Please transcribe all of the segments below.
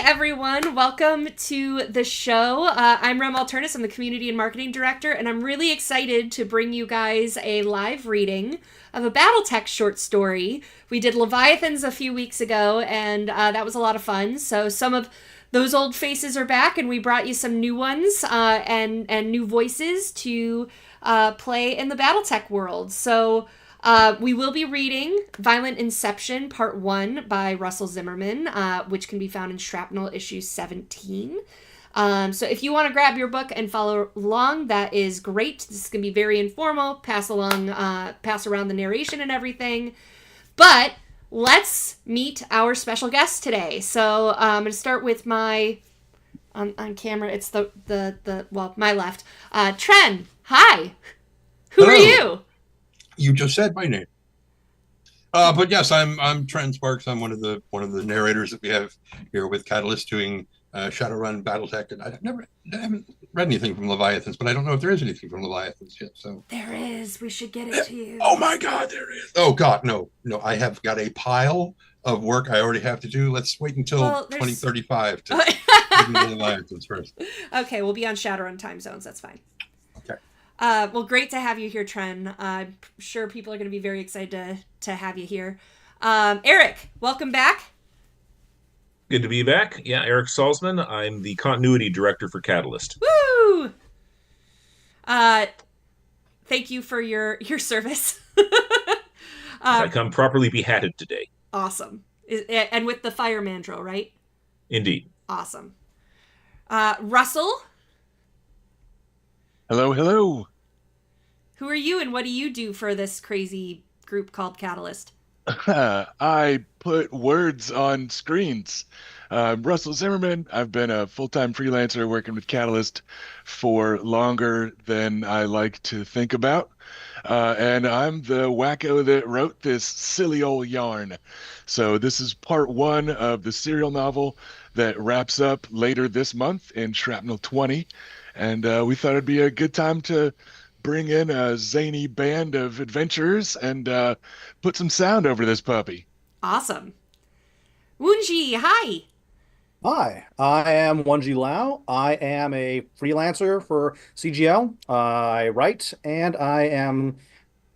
everyone. Welcome to the show. I'm Rem Alternis. I'm the Community and Marketing Director, and I'm really excited to bring you guys a live reading of a BattleTech short story. We did Leviathans a few weeks ago, and that was a lot of fun. So some of those old faces are back, and we brought you some new ones and new voices to play in the BattleTech world. So we will be reading Violent Inception Part 1 by Russel Zimmerman, which can be found in Shrapnel issue 17. So if you want to grab your book and follow along, that is great. This is going to be very informal, pass around the narration and everything. But let's meet our special guest today. So I'm going to start with my, on camera, it's my left. Tren, hi. Who Hello. are you? You just said my name. But yes, I'm Trendane Sparks. I'm one of the narrators that we have here with Catalyst doing Shadowrun BattleTech, and I haven't read anything from Leviathans, but I don't know if there is anything from Leviathans yet. So There is. We should get it to you. oh my God, there is. Oh God, no. I have got a pile of work I already have to do. Let's wait until 2035 to do the Leviathans first. Okay, we'll be on Shadowrun time zones. That's fine. Okay. Well, great to have you here, Tren. I'm sure people are going to be very excited to have you here. Eric, welcome back. Good to be back. Yeah, Eric Salzman. I'm the continuity director for Catalyst. Woo! Thank you for your service. I come properly behatted today. Awesome. And with the fire mandrill, right? Indeed. Awesome. Russell? Hello, hello. Who are you and what do you do for this crazy group called Catalyst? I put words on screens. Russel Zimmerman. I've been a full-time freelancer working with Catalyst for longer than I like to think about. And I'm the wacko that wrote this silly old yarn. So this is part 1 of the serial novel that wraps up later this month in Shrapnel 20. And we thought it'd be a good time to bring in a zany band of adventurers and put some sound over this puppy. Awesome. Wunji, hi. Hi, I am Wunji Lau. I am a freelancer for CGL. I write and I am,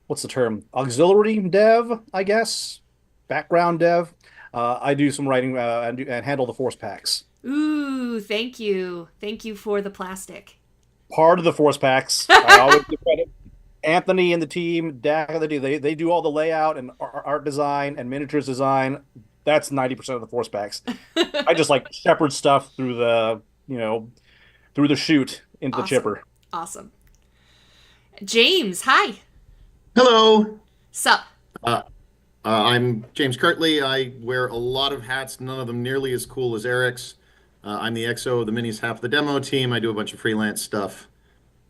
what's the term? Auxiliary dev, I guess. Background dev. I do some writing and handle the force packs. Ooh, thank you. Thank you for the plastic. Part of the force packs. I always give credit. Anthony and the team, they do all the layout and art design and miniatures design. That's 90% of the force packs. I just like shepherd stuff through the chute into the chipper. Awesome. James, hi. Hello. Sup? I'm James Kirtley. I wear a lot of hats, none of them nearly as cool as Eric's. I'm the XO of the Minis half the demo team. I do a bunch of freelance stuff.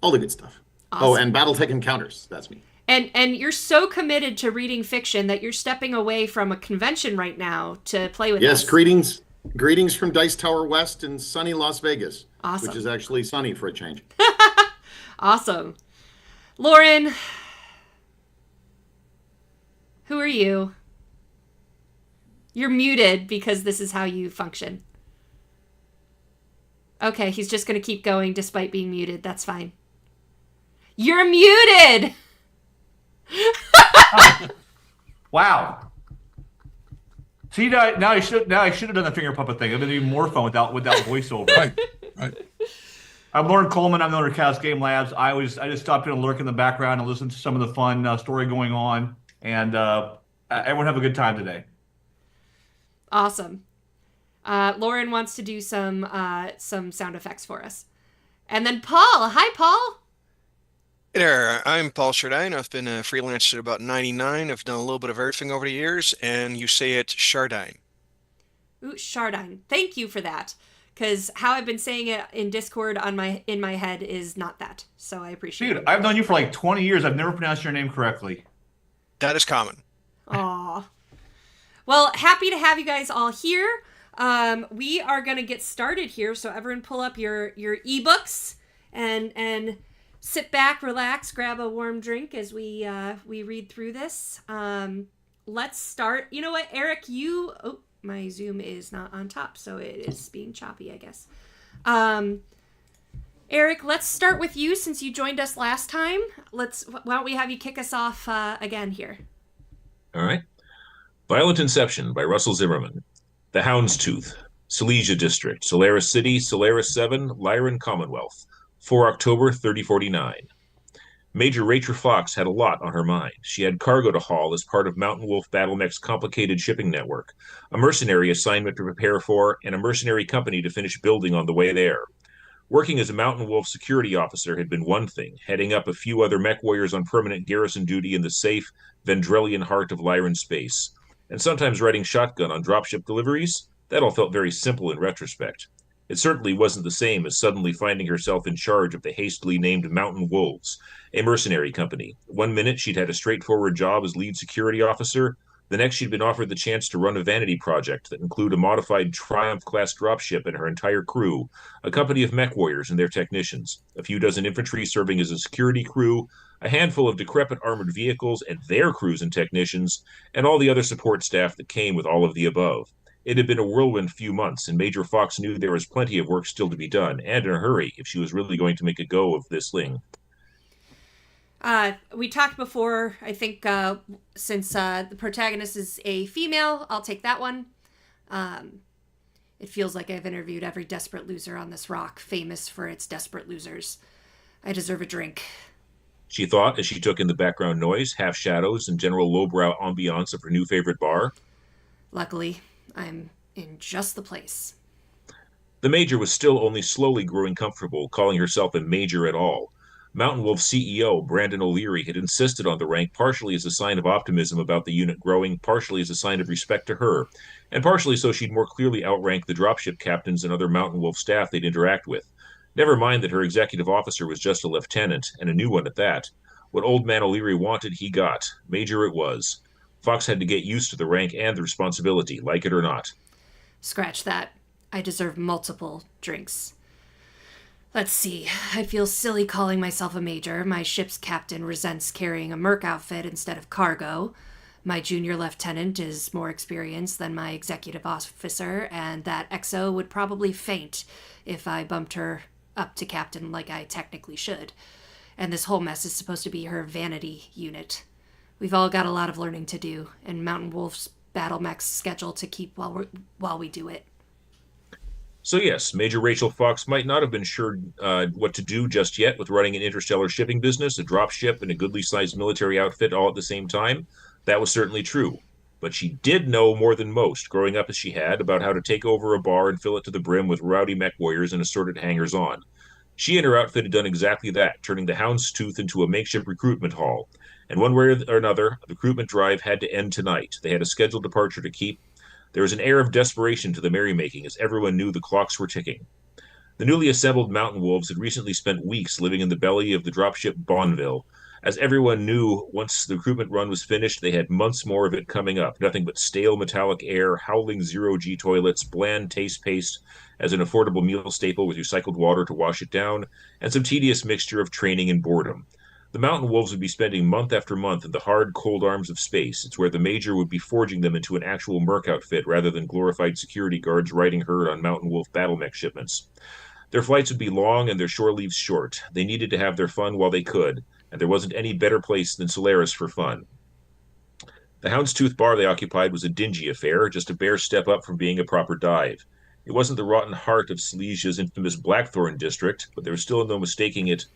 All the good stuff. Awesome. Oh, and BattleTech Encounters. That's me. And you're so committed to reading fiction that you're stepping away from a convention right now to play with us. Yes, greetings from Dice Tower West in sunny Las Vegas. Awesome. Which is actually sunny for a change. Awesome. Loren, who are you? You're muted because this is how you function. Okay, he's just going to keep going despite being muted. That's fine. You're muted! Wow. See, now I should have done the finger puppet thing. It would have been more fun without voiceover. Right. I'm Loren Coleman. I'm the owner of Chaos Game Labs. I just stopped in and lurk in the background and listen to some of the fun story going on. And everyone have a good time today. Awesome. Loren wants to do some sound effects for us. And then Paul. Hi, Paul. Hey there, I'm Paul Sjardijn. I've been a freelancer about 99. I've done a little bit of everything over the years, and you say it Sjardijn. Ooh, Sjardijn. Thank you for that. Because how I've been saying it in Discord in my head is not that. So I appreciate it. Dude, I've known you for like 20 years. I've never pronounced your name correctly. That is common. Aw. Well, happy to have you guys all here. We are going to get started here. So everyone pull up your ebooks and sit back, relax, grab a warm drink as we read through this. Let's start. You know what, Eric, my Zoom is not on top, so it is being choppy, I guess. Eric, let's start with you since you joined us last time. Why don't we have you kick us off again here? All right. Violent Inception by Russel Zimmerman. The Houndstooth, Silesia District, Solaris City, Solaris 7, Lyran Commonwealth, 4 October 3049. Major Rachel Fox had a lot on her mind. She had cargo to haul as part of Mountain Wolf BattleMech's complicated shipping network, a mercenary assignment to prepare for, and a mercenary company to finish building on the way there. Working as a Mountain Wolf security officer had been one thing, heading up a few other mech warriors on permanent garrison duty in the safe, Vendrellian heart of Lyran space. And sometimes riding shotgun on dropship deliveries, that all felt very simple in retrospect. It certainly wasn't the same as suddenly finding herself in charge of the hastily named Mountain Wolves, a mercenary company. One minute she'd had a straightforward job as lead security officer, the next she'd been offered the chance to run a vanity project that included a modified Triumph-class dropship and her entire crew, a company of mech warriors and their technicians, a few dozen infantry serving as a security crew, a handful of decrepit armored vehicles and their crews and technicians, and all the other support staff that came with all of the above. It had been a whirlwind few months, and Major Fox knew there was plenty of work still to be done, and in a hurry if she was really going to make a go of this thing. We talked before, I think, since the protagonist is a female, I'll take that one. It feels like I've interviewed every desperate loser on this rock, famous for its desperate losers. I deserve a drink. She thought as she took in the background noise, half shadows, and general lowbrow ambiance of her new favorite bar. Luckily, I'm in just the place. The Major was still only slowly growing comfortable calling herself a Major at all. Mountain Wolf CEO Brandon O'Leary had insisted on the rank partially as a sign of optimism about the unit growing, partially as a sign of respect to her, and partially so she'd more clearly outrank the dropship captains and other Mountain Wolf staff they'd interact with. Never mind that her executive officer was just a lieutenant, and a new one at that. What Old Man O'Leary wanted, he got. Major it was. Fox had to get used to the rank and the responsibility, like it or not. Scratch that. I deserve multiple drinks. Let's see. I feel silly calling myself a major. My ship's captain resents carrying a merc outfit instead of cargo. My junior lieutenant is more experienced than my executive officer, and that XO would probably faint if I bumped her up to captain like I technically should. And this whole mess is supposed to be her vanity unit. We've all got a lot of learning to do, and Mountain Wolf's battle mech's schedule to keep while we do it. So yes, Major Rachel Fox might not have been sure what to do just yet with running an interstellar shipping business, a dropship, and a goodly-sized military outfit all at the same time. That was certainly true. But she did know more than most, growing up as she had, about how to take over a bar and fill it to the brim with rowdy mech warriors and assorted hangers-on. She and her outfit had done exactly that, turning the Houndstooth into a makeshift recruitment hall. And one way or another, the recruitment drive had to end tonight. They had a scheduled departure to keep. There was an air of desperation to the merrymaking as everyone knew the clocks were ticking. The newly assembled Mountain Wolves had recently spent weeks living in the belly of the dropship Bonneville. As everyone knew, once the recruitment run was finished, they had months more of it coming up. Nothing but stale metallic air, howling zero-G toilets, bland taste paste as an affordable meal staple with recycled water to wash it down, and some tedious mixture of training and boredom. The Mountain Wolves would be spending month after month in the hard, cold arms of space. It's where the Major would be forging them into an actual merc outfit rather than glorified security guards riding herd on Mountain Wolf battle mech shipments. Their flights would be long and their shore leaves short. They needed to have their fun while they could, and there wasn't any better place than Solaris for fun. The Houndstooth bar they occupied was a dingy affair, just a bare step up from being a proper dive. It wasn't the rotten heart of Silesia's infamous Blackthorn district, but there was still no mistaking it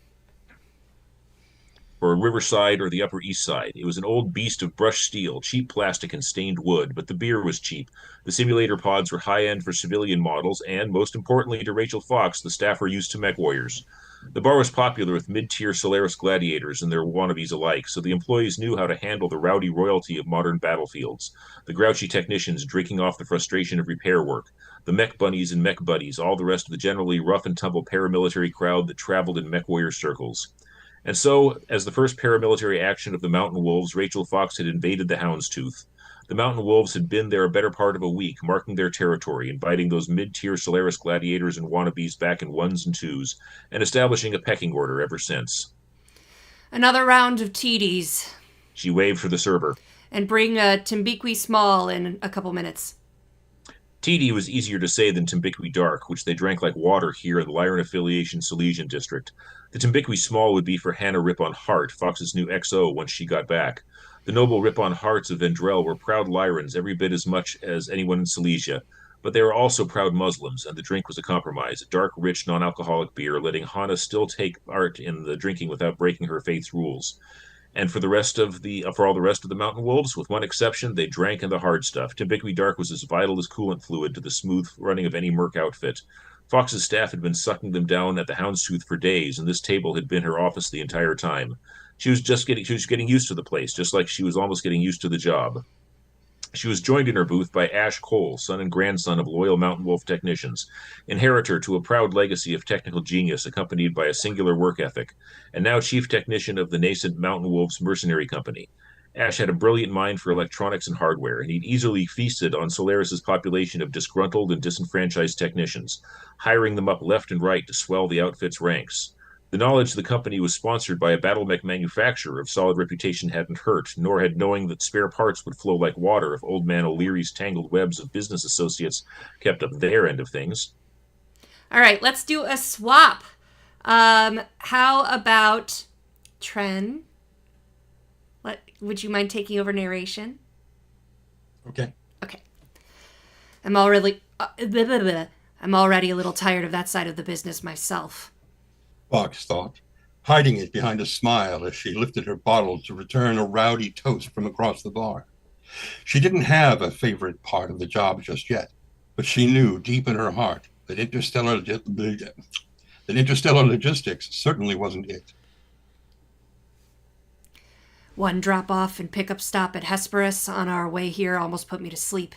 for Riverside or the Upper East Side. It was an old beast of brushed steel, cheap plastic, and stained wood, but the beer was cheap. The simulator pods were high-end for civilian models, and, most importantly to Rachel Fox, the staffer used to mech warriors. The bar was popular with mid-tier Solaris gladiators and their wannabes alike, so the employees knew how to handle the rowdy royalty of modern battlefields, the grouchy technicians drinking off the frustration of repair work, the mech bunnies and mech buddies, all the rest of the generally rough-and-tumble paramilitary crowd that traveled in mech warrior circles. And so, as the first paramilitary action of the Mountain Wolves, Rachel Fox had invaded the Houndstooth. The Mountain Wolves had been there a better part of a week, marking their territory, inviting those mid-tier Solaris gladiators and wannabes back in ones and twos, and establishing a pecking order ever since. Another round of TDs. She waved for the server. And bring a Timbiqui Small in a couple minutes. TD was easier to say than Timbiqui Dark, which they drank like water here in the Lyran Affiliation Silesian District. The Timbiqui Small would be for Hannah Rippon Hart, Fox's new XO, once she got back. The noble Rippon Harts of Vendrell were proud Lyrans every bit as much as anyone in Silesia, but they were also proud Muslims, and the drink was a compromise, a dark, rich, non-alcoholic beer, letting Hannah still take part in the drinking without breaking her faith's rules. And for all the rest of the Mountain Wolves, with one exception, they drank in the hard stuff. Timbiqui Dark was as vital as coolant fluid to the smooth running of any merc outfit. Fox's staff had been sucking them down at the Houndstooth for days, and this table had been her office the entire time. She was getting used to the place, just like she was almost getting used to the job. She was joined in her booth by Ash Cole, son and grandson of loyal Mountain Wolf technicians, inheritor to a proud legacy of technical genius accompanied by a singular work ethic, and now chief technician of the nascent Mountain Wolves Mercenary Company. Ash had a brilliant mind for electronics and hardware, and he'd easily feasted on Solaris's population of disgruntled and disenfranchised technicians, hiring them up left and right to swell the outfit's ranks. The knowledge the company was sponsored by a BattleMech manufacturer of solid reputation hadn't hurt, nor had knowing that spare parts would flow like water if Old Man O'Leary's tangled webs of business associates kept up their end of things. All right, let's do a swap. How about Tren? Would you mind taking over narration? Okay. Okay. I'm already a little tired of that side of the business myself. Fox thought, hiding it behind a smile as she lifted her bottle to return a rowdy toast from across the bar. She didn't have a favorite part of the job just yet, but she knew deep in her heart that interstellar logistics certainly wasn't it. One drop-off and pickup stop at Hesperus on our way here almost put me to sleep.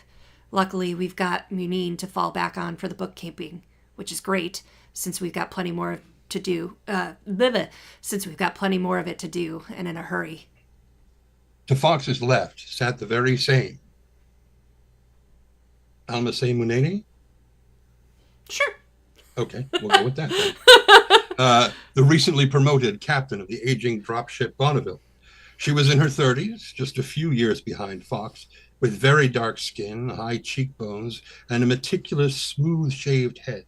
Luckily, we've got Muneen to fall back on for the bookkeeping, which is great, since we've got plenty more to do, since we've got plenty more of it to do, and in a hurry. To Fox's left sat the very same Almasay Munene? Sure. Okay, we'll go with that then. The recently promoted captain of the aging dropship Bonneville. She was in her 30s, just a few years behind Fox, with very dark skin, high cheekbones, and a meticulous, smooth-shaved head.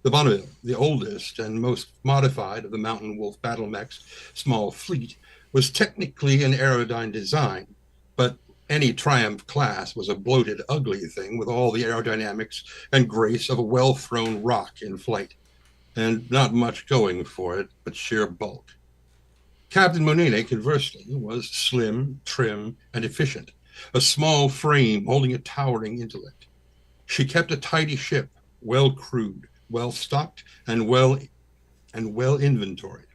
The Bonneville, the oldest and most modified of the Mountain Wolf BattleMech's small fleet, was technically an Aerodyne design, but any Triumph class was a bloated, ugly thing with all the aerodynamics and grace of a well-thrown rock in flight, and not much going for it but sheer bulk. Captain Munene, conversely, was slim, trim, and efficient, a small frame holding a towering intellect. She kept a tidy ship, well crewed, well stocked, and well inventoried.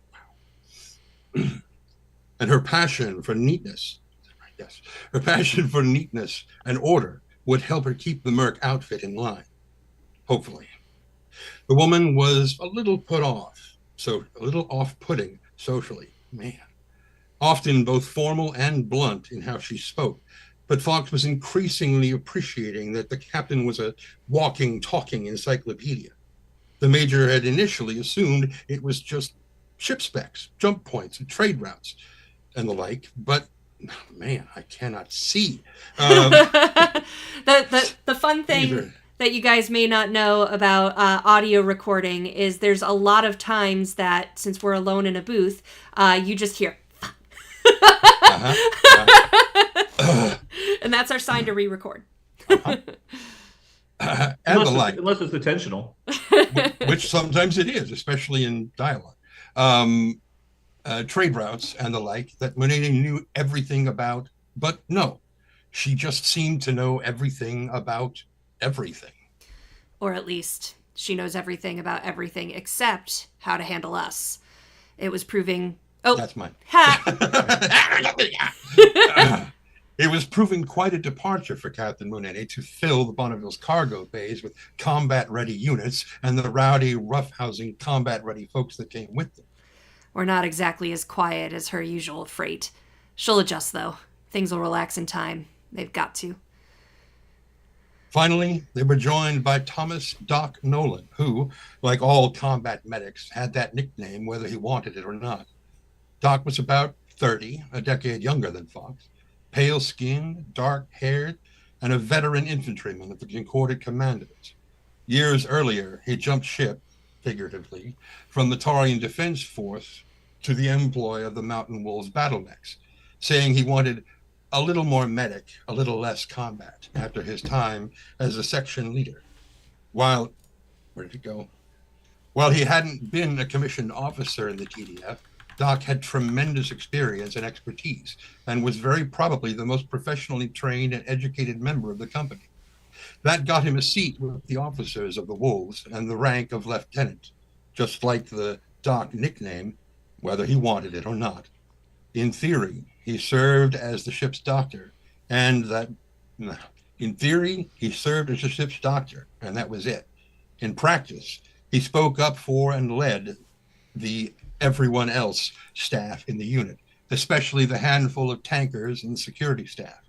Wow. And her passion for neatness, and order would help her keep the Merc outfit in line. Hopefully. The woman was a little off-putting socially. Man. Often both formal and blunt in how she spoke. But Fox was increasingly appreciating that the captain was a walking, talking encyclopedia. The major had initially assumed it was just ship specs, jump points, and trade routes, and the like. But man, I cannot see. The fun thing that you guys may not know about audio recording is there's a lot of times that, since we're alone in a booth, you just hear. And that's our sign to re-record. And the like. Unless it's intentional. Which sometimes it is, especially in dialogue. Trade routes and the like that Munene knew everything about, but no, she just seemed to know everything about everything. Or at least she knows everything about everything except how to handle us. It was proving... Oh, that's mine. Ha! It was proving quite a departure for Captain Munene to fill the Bonneville's cargo bays with combat-ready units and the rowdy, roughhousing, combat-ready folks that came with them. We're not exactly as quiet as her usual freight. She'll adjust, though. Things will relax in time. They've got to. Finally, they were joined by Thomas Doc Nolan, who, like all combat medics, had that nickname whether he wanted it or not. Doc was about 30, a decade younger than Fox. Pale-skinned, dark-haired, and a veteran infantryman of the Concorded Commandos. Years earlier, he jumped ship, figuratively, from the Taurian Defense Force to the employ of the Mountain Wolves battle mechs, saying he wanted a little more medic, a little less combat after his time as a section leader. Where did it go? While he hadn't been a commissioned officer in the TDF, Doc had tremendous experience and expertise and was very probably the most professionally trained and educated member of the company. That got him a seat with the officers of the Wolves and the rank of lieutenant, just like the Doc nickname, whether he wanted it or not. In theory, he served as the ship's doctor, and that was it. In practice, he spoke up for and led the everyone else staff in the unit, especially the handful of tankers and security staff.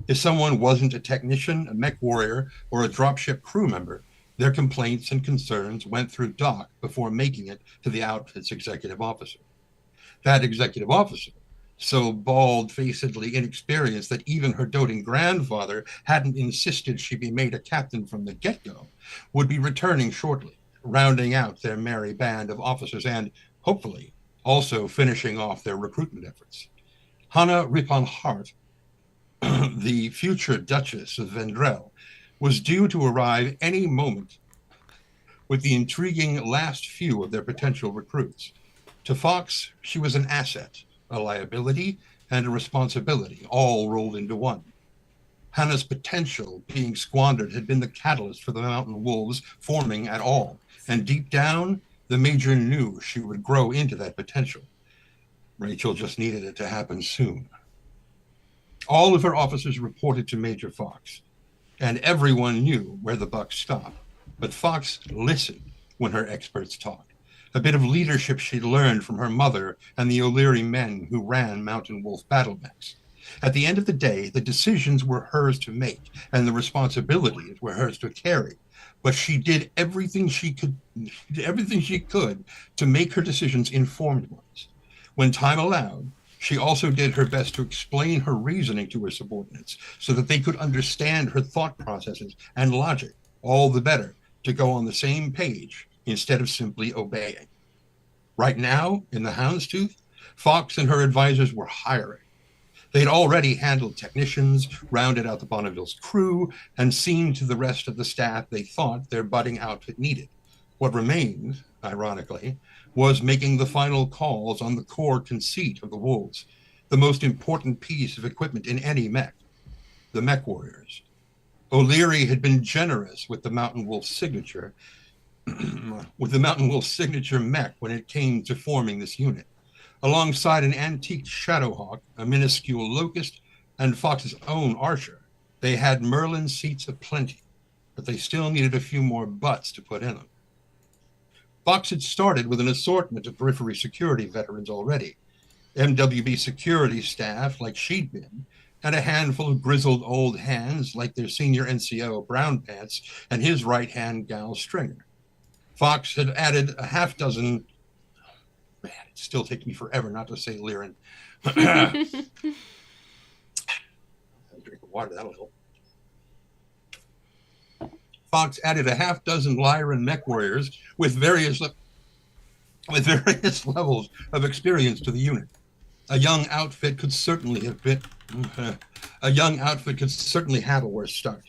If someone wasn't a technician, a mech warrior, or a dropship crew member, their complaints and concerns went through Doc before making it to the outfit's executive officer. That executive officer, so bald-facedly inexperienced that even her doting grandfather hadn't insisted she be made a captain from the get-go, would be returning shortly, rounding out their merry band of officers and, hopefully, also finishing off their recruitment efforts. Hanna Rippon-Hart, the future Duchess of Vendrell, was due to arrive any moment with the intriguing last few of their potential recruits. To Fox, she was an asset, a liability, and a responsibility, all rolled into one. Hannah's potential being squandered had been the catalyst for the Mountain Wolves forming at all, and deep down, the Major knew she would grow into that potential. Rachel just needed it to happen soon. All of her officers reported to Major Fox, and everyone knew where the buck stopped. But Fox listened when her experts talked. A bit of leadership she'd learned from her mother and the O'Leary men who ran Mountain Wolf battle mechs. At the end of the day, the decisions were hers to make, and the responsibilities were hers to carry. But she did everything she could to make her decisions informed ones. When time allowed, she also did her best to explain her reasoning to her subordinates so that they could understand her thought processes and logic, all the better to go on the same page instead of simply obeying. Right now, in the Houndstooth, Fox and her advisors were hiring. They'd already handled technicians, rounded out the Bonneville's crew, and seen to the rest of the staff they thought their budding outfit needed. What remained, ironically, was making the final calls on the core conceit of the Wolves, the most important piece of equipment in any mech, the mech warriors. O'Leary had been generous with the Mountain Wolf signature, mech when it came to forming this unit. Alongside an antique Shadowhawk, a minuscule Locust, and Fox's own Archer, they had Merlin seats aplenty, but they still needed a few more butts to put in them. Fox had started with an assortment of periphery security veterans already, MWB security staff like she'd been, and a handful of grizzled old hands like their senior NCO Brown Pants and his right-hand gal Stringer. Fox had added a half dozen. Man, it still takes me forever not to say Loren. Have a drink of water, that'll help. Fox added a half dozen Lyran mech warriors with various levels of experience to the unit. A young outfit could certainly have a worse start.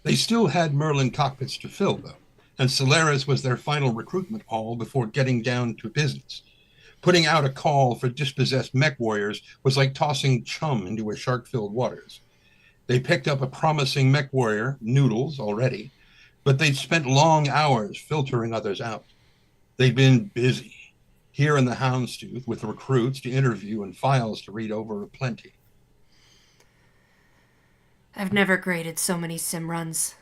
They still had Merlin cockpits to fill, though, and Solaris was their final recruitment haul before getting down to business. Putting out a call for dispossessed mech warriors was like tossing chum into a shark-filled waters. They picked up a promising mech warrior, Noodles, already, but they'd spent long hours filtering others out. They'd been busy, here in the Houndstooth, with recruits to interview and files to read over aplenty. I've never graded so many sim runs.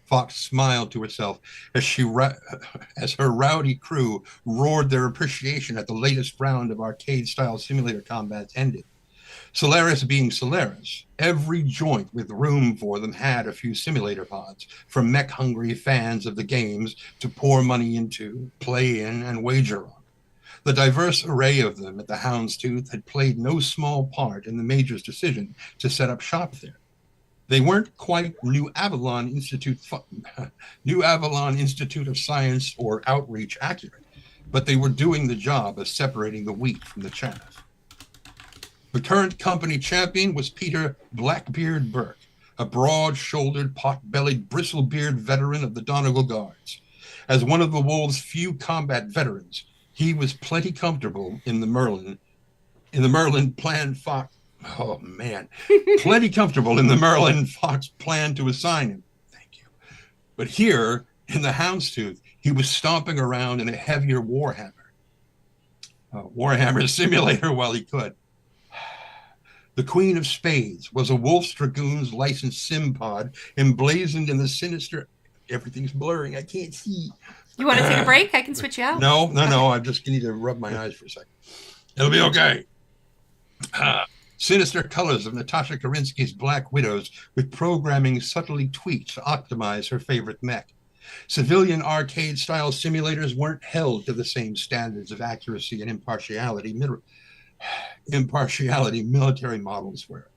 Fox smiled to herself as her rowdy crew roared their appreciation at the latest round of arcade-style simulator combats ended. Solaris being Solaris, every joint with room for them had a few simulator pods for mech-hungry fans of the games to pour money into, play in, and wager on. The diverse array of them at the Houndstooth had played no small part in the Major's decision to set up shop there. They weren't quite New Avalon Institute of Science or Outreach accurate, but they were doing the job of separating the wheat from the chaff. The current company champion was Peter Blackbeard Burke, a broad-shouldered, pot-bellied, bristle-beard veteran of the Donegal Guards. As one of the Wolves' few combat veterans, he was plenty comfortable in the Merlin plan Fox. Oh man, plenty comfortable in the Merlin Fox plan to assign him. Thank you. But here in the Houndstooth, he was stomping around in a heavier Warhammer simulator while he could. The Queen of Spades was a Wolf's Dragoons licensed sim pod emblazoned in the sinister. Everything's blurring. I can't see. You want to take a break? I can switch you out. No. I just need to rub my eyes for a second. It'll be okay. Sinister colors of Natasha Karinsky's Black Widows with programming subtly tweaked to optimize her favorite mech. Civilian arcade-style simulators weren't held to the same standards of accuracy and impartiality military models were.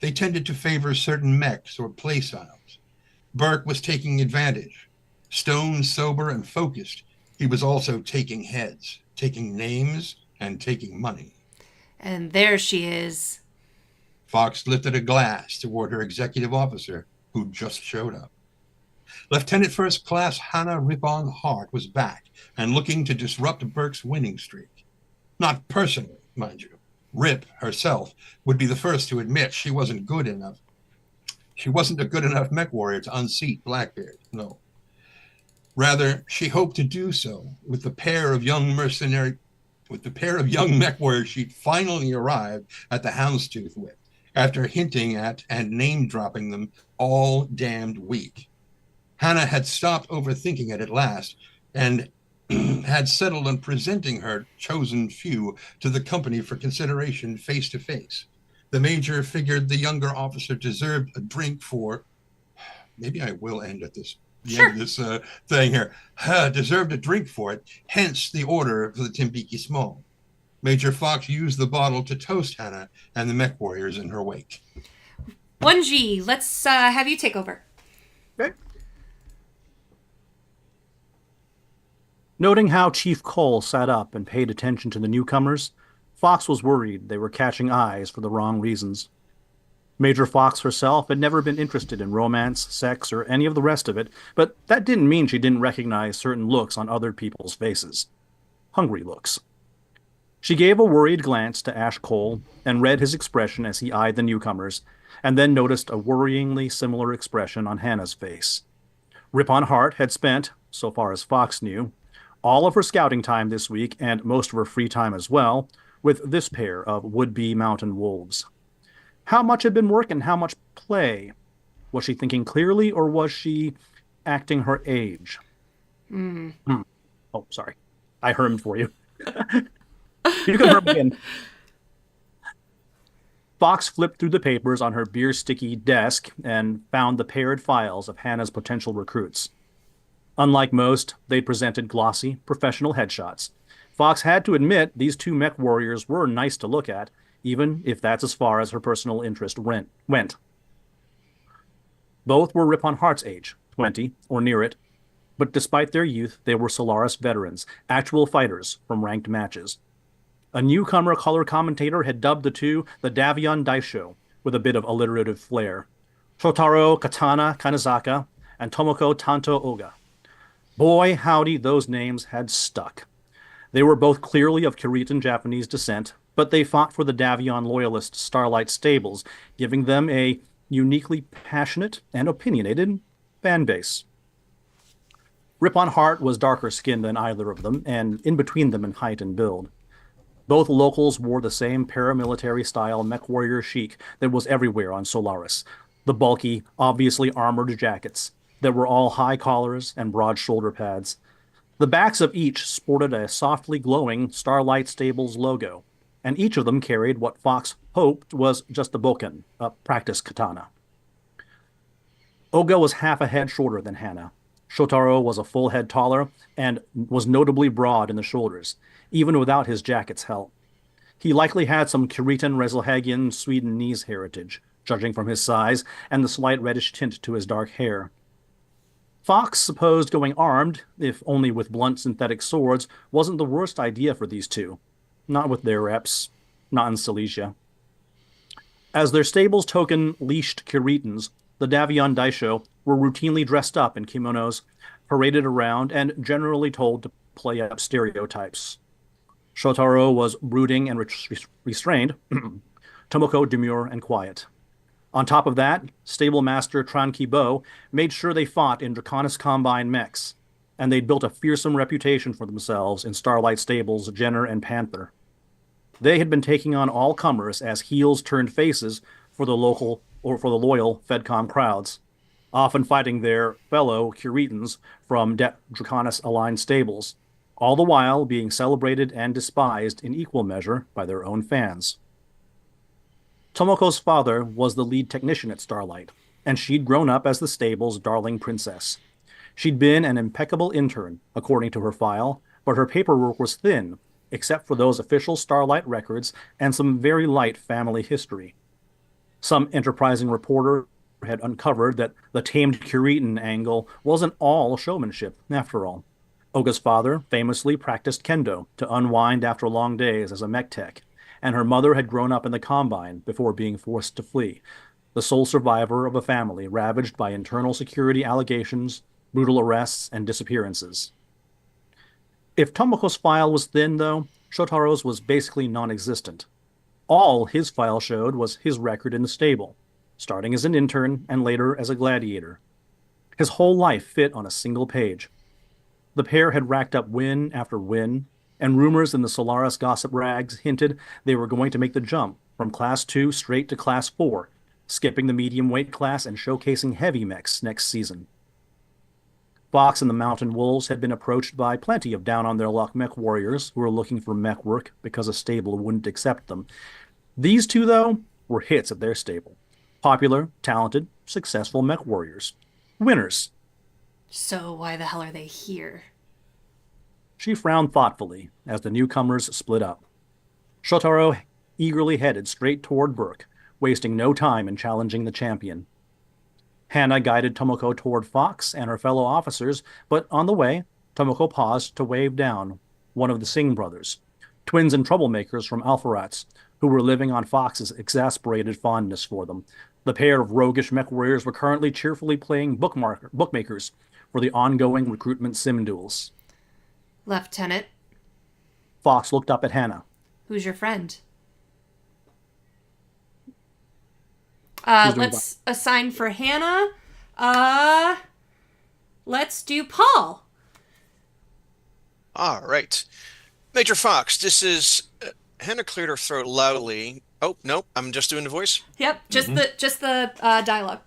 They tended to favor certain mechs or playstyles. Burke was taking advantage. Stone, sober, and focused, he was also taking heads, taking names, and taking money. And there she is. Fox lifted a glass toward her executive officer, who just showed up. Lieutenant First Class Hannah Rippon Hart was back and looking to disrupt Burke's winning streak. Not personally, mind you. Rip herself would be the first to admit she wasn't good enough. She wasn't a good enough mech warrior to unseat Blackbeard, no. Rather, she hoped to do so with the pair of young mech warriors she'd finally arrived at the Houndstooth with, after hinting at and name-dropping them all damned week. Hannah had stopped overthinking it at last and had settled on presenting her chosen few to the company for consideration face-to-face. The Major figured the younger officer deserved a drink for... Maybe I will end at this. Sure. End of this thing here. Deserved a drink for it, hence the order for the Timbiki Small. Major Fox used the bottle to toast Hannah and the mech warriors in her wake. Wunji, let's have you take over. Okay. Noting how Chief Cole sat up and paid attention to the newcomers, Fox was worried they were catching eyes for the wrong reasons. Major Fox herself had never been interested in romance, sex, or any of the rest of it, but that didn't mean she didn't recognize certain looks on other people's faces. Hungry looks. She gave a worried glance to Ash Cole and read his expression as he eyed the newcomers, and then noticed a worryingly similar expression on Hannah's face. Rippon Hart had spent, so far as Fox knew, all of her scouting time this week, and most of her free time as well, with this pair of would-be mountain wolves. How much had been work and how much play? Was she thinking clearly, or was she acting her age? Oh, sorry. I hermed for you. You can herm again. Fox flipped through the papers on her beer-sticky desk and found the paired files of Hannah's potential recruits. Unlike most, they presented glossy, professional headshots. Fox had to admit these two mech warriors were nice to look at, even if that's as far as her personal interest went. Both were Rippon Hart's age, 20 or near it, but despite their youth, they were Solaris veterans, actual fighters from ranked matches. A newcomer color commentator had dubbed the two the Davion Daisho, with a bit of alliterative flair. Shotaro Katana Kanazaka and Tomoko Tanto Oga. Boy, howdy, those names had stuck. They were both clearly of Kiritan Japanese descent, but they fought for the Davion loyalist Starlight Stables, giving them a uniquely passionate and opinionated fan base. Rippon Hart was darker skinned than either of them, and in between them in height and build. Both locals wore the same paramilitary-style mech warrior chic that was everywhere on Solaris, the bulky, obviously armored jackets that were all high collars and broad shoulder pads. The backs of each sported a softly glowing Starlight Stables logo, and each of them carried what Fox hoped was just a bokken, a practice katana. Oga was half a head shorter than Hannah, Shotaro was a full head taller and was notably broad in the shoulders, even without his jacket's help. He likely had some Curitan Reselhagian Swedenese heritage, judging from his size and the slight reddish tint to his dark hair. Fox supposed going armed, if only with blunt synthetic swords, wasn't the worst idea for these two. Not with their reps. Not in Silesia. As their stable's token leashed Curitans, the Davion Daisho were routinely dressed up in kimonos, paraded around, and generally told to play up stereotypes. Shotaro was brooding and restrained, Tomoko demure and quiet. On top of that, stable master Trankibo made sure they fought in Draconis Combine mechs, and they'd built a fearsome reputation for themselves in Starlight Stables, Jenner, and Panther. They had been taking on all comers as heels turned faces for the loyal Fedcom crowds, often fighting their fellow Curitans from Draconis-aligned stables, all the while being celebrated and despised in equal measure by their own fans. Tomoko's father was the lead technician at Starlight, and she'd grown up as the stable's darling princess. She'd been an impeccable intern, according to her file, but her paperwork was thin, except for those official Starlight records and some very light family history. Some enterprising reporter had uncovered that the tamed Curitan angle wasn't all showmanship, after all. Oga's father famously practiced kendo to unwind after long days as a mech tech, and her mother had grown up in the Combine before being forced to flee, the sole survivor of a family ravaged by internal security allegations, brutal arrests, and disappearances. If Tomoko's file was thin, though, Shotaro's was basically non-existent. All his file showed was his record in the stable, starting as an intern and later as a gladiator. His whole life fit on a single page. The pair had racked up win after win, and rumors in the Solaris gossip rags hinted they were going to make the jump from Class 2 straight to Class 4, skipping the medium weight class and showcasing heavy mechs next season. Fox and the Mountain Wolves had been approached by plenty of down-on-their-luck mech warriors who were looking for mech work because a stable wouldn't accept them. These two, though, were hits at their stable. Popular, talented, successful mech warriors. Winners. So why the hell are they here? She frowned thoughtfully as the newcomers split up. Shotaro eagerly headed straight toward Burke, wasting no time in challenging the champion. Hannah guided Tomoko toward Fox and her fellow officers, but on the way, Tomoko paused to wave down one of the Singh brothers, twins and troublemakers from Alpharats, who were living on Fox's exasperated fondness for them. The pair of roguish mech warriors were currently cheerfully playing bookmakers for the ongoing recruitment sim duels. Lieutenant. Fox looked up at Hannah. Who's your friend? Let's assign for Hannah. Let's do Paul. All right. Major Fox, this is... Hannah cleared her throat loudly. Oh, nope, I'm just doing the voice? Yep, just the dialogue.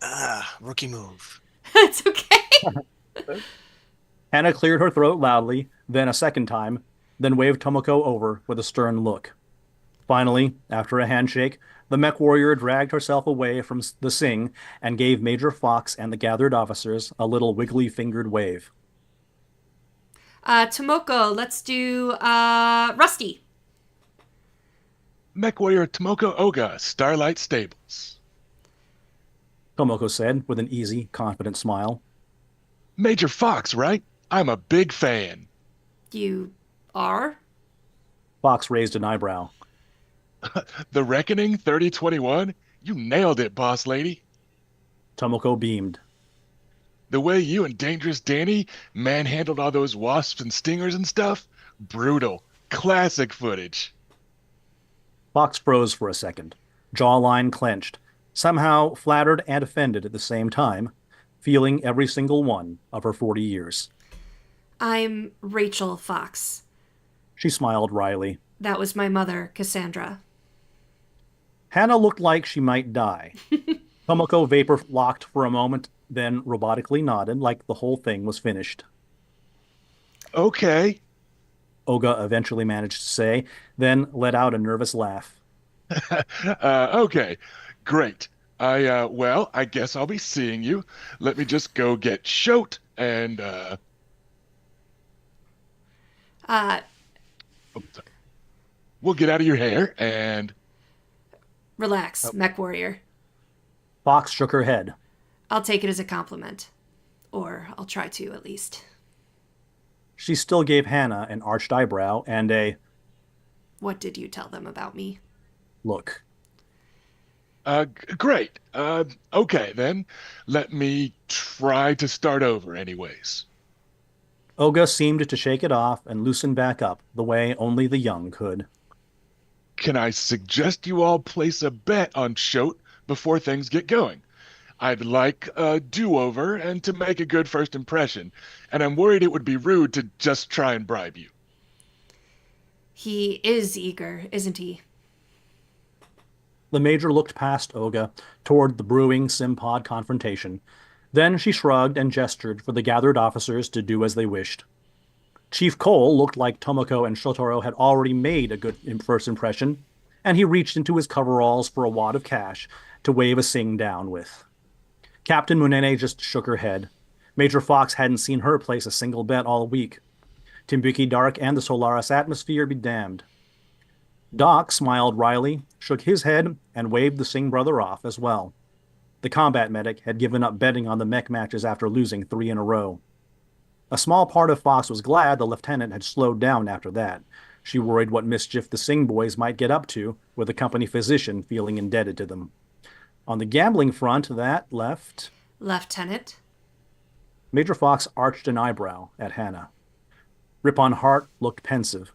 Rookie move. It's okay. Hannah cleared her throat loudly, then a second time, then waved Tomoko over with a stern look. Finally, after a handshake, the mech warrior dragged herself away from the Singh and gave Major Fox and the gathered officers a little wiggly-fingered wave. Tomoko, let's do Rusty. Mech warrior Tomoko Oga, Starlight Stables. Tomoko said with an easy, confident smile. Major Fox, right? I'm a big fan. You are? Fox raised an eyebrow. The Reckoning 3021? You nailed it, boss lady. Tomoko beamed. The way you and Dangerous Danny manhandled all those wasps and stingers and stuff? Brutal. Classic footage. Fox froze for a second, jawline clenched, somehow flattered and offended at the same time, feeling every single one of her 40 years. I'm Rachel Fox. She smiled wryly. That was my mother, Cassandra. Hannah looked like she might die. Tomoko vapor-locked for a moment, then robotically nodded like the whole thing was finished. Okay. Oga eventually managed to say, then let out a nervous laugh. Okay, great. I guess I'll be seeing you. Let me just go get Shote and Uh, we'll get out of your hair and relax, mech warrior. Fox shook her head. I'll take it as a compliment. Or I'll try to, at least. She still gave Hannah an arched eyebrow and a What did you tell them about me? look. Great. Okay, then. Let me try to start over anyways. Olga seemed to shake it off and loosen back up the way only the young could. Can I suggest you all place a bet on Shote before things get going? I'd like a do-over and to make a good first impression, and I'm worried it would be rude to just try and bribe you. He is eager, isn't he? The Major looked past Olga toward the brewing Simpod confrontation. Then she shrugged and gestured for the gathered officers to do as they wished. Chief Cole looked like Tomoko and Shotaro had already made a good first impression, and he reached into his coveralls for a wad of cash to wave a sing down with. Captain Munene just shook her head. Major Fox hadn't seen her place a single bet all week. Timbuki Dark and the Solaris atmosphere be damned. Doc smiled wryly, shook his head, and waved the Singh brother off as well. The combat medic had given up betting on the mech matches after losing 3 in a row. A small part of Fox was glad the lieutenant had slowed down after that. She worried what mischief the Singh boys might get up to, with the company physician feeling indebted to them. On the gambling front, that left... Lieutenant? Major Fox arched an eyebrow at Hannah. Ripon Hart looked pensive.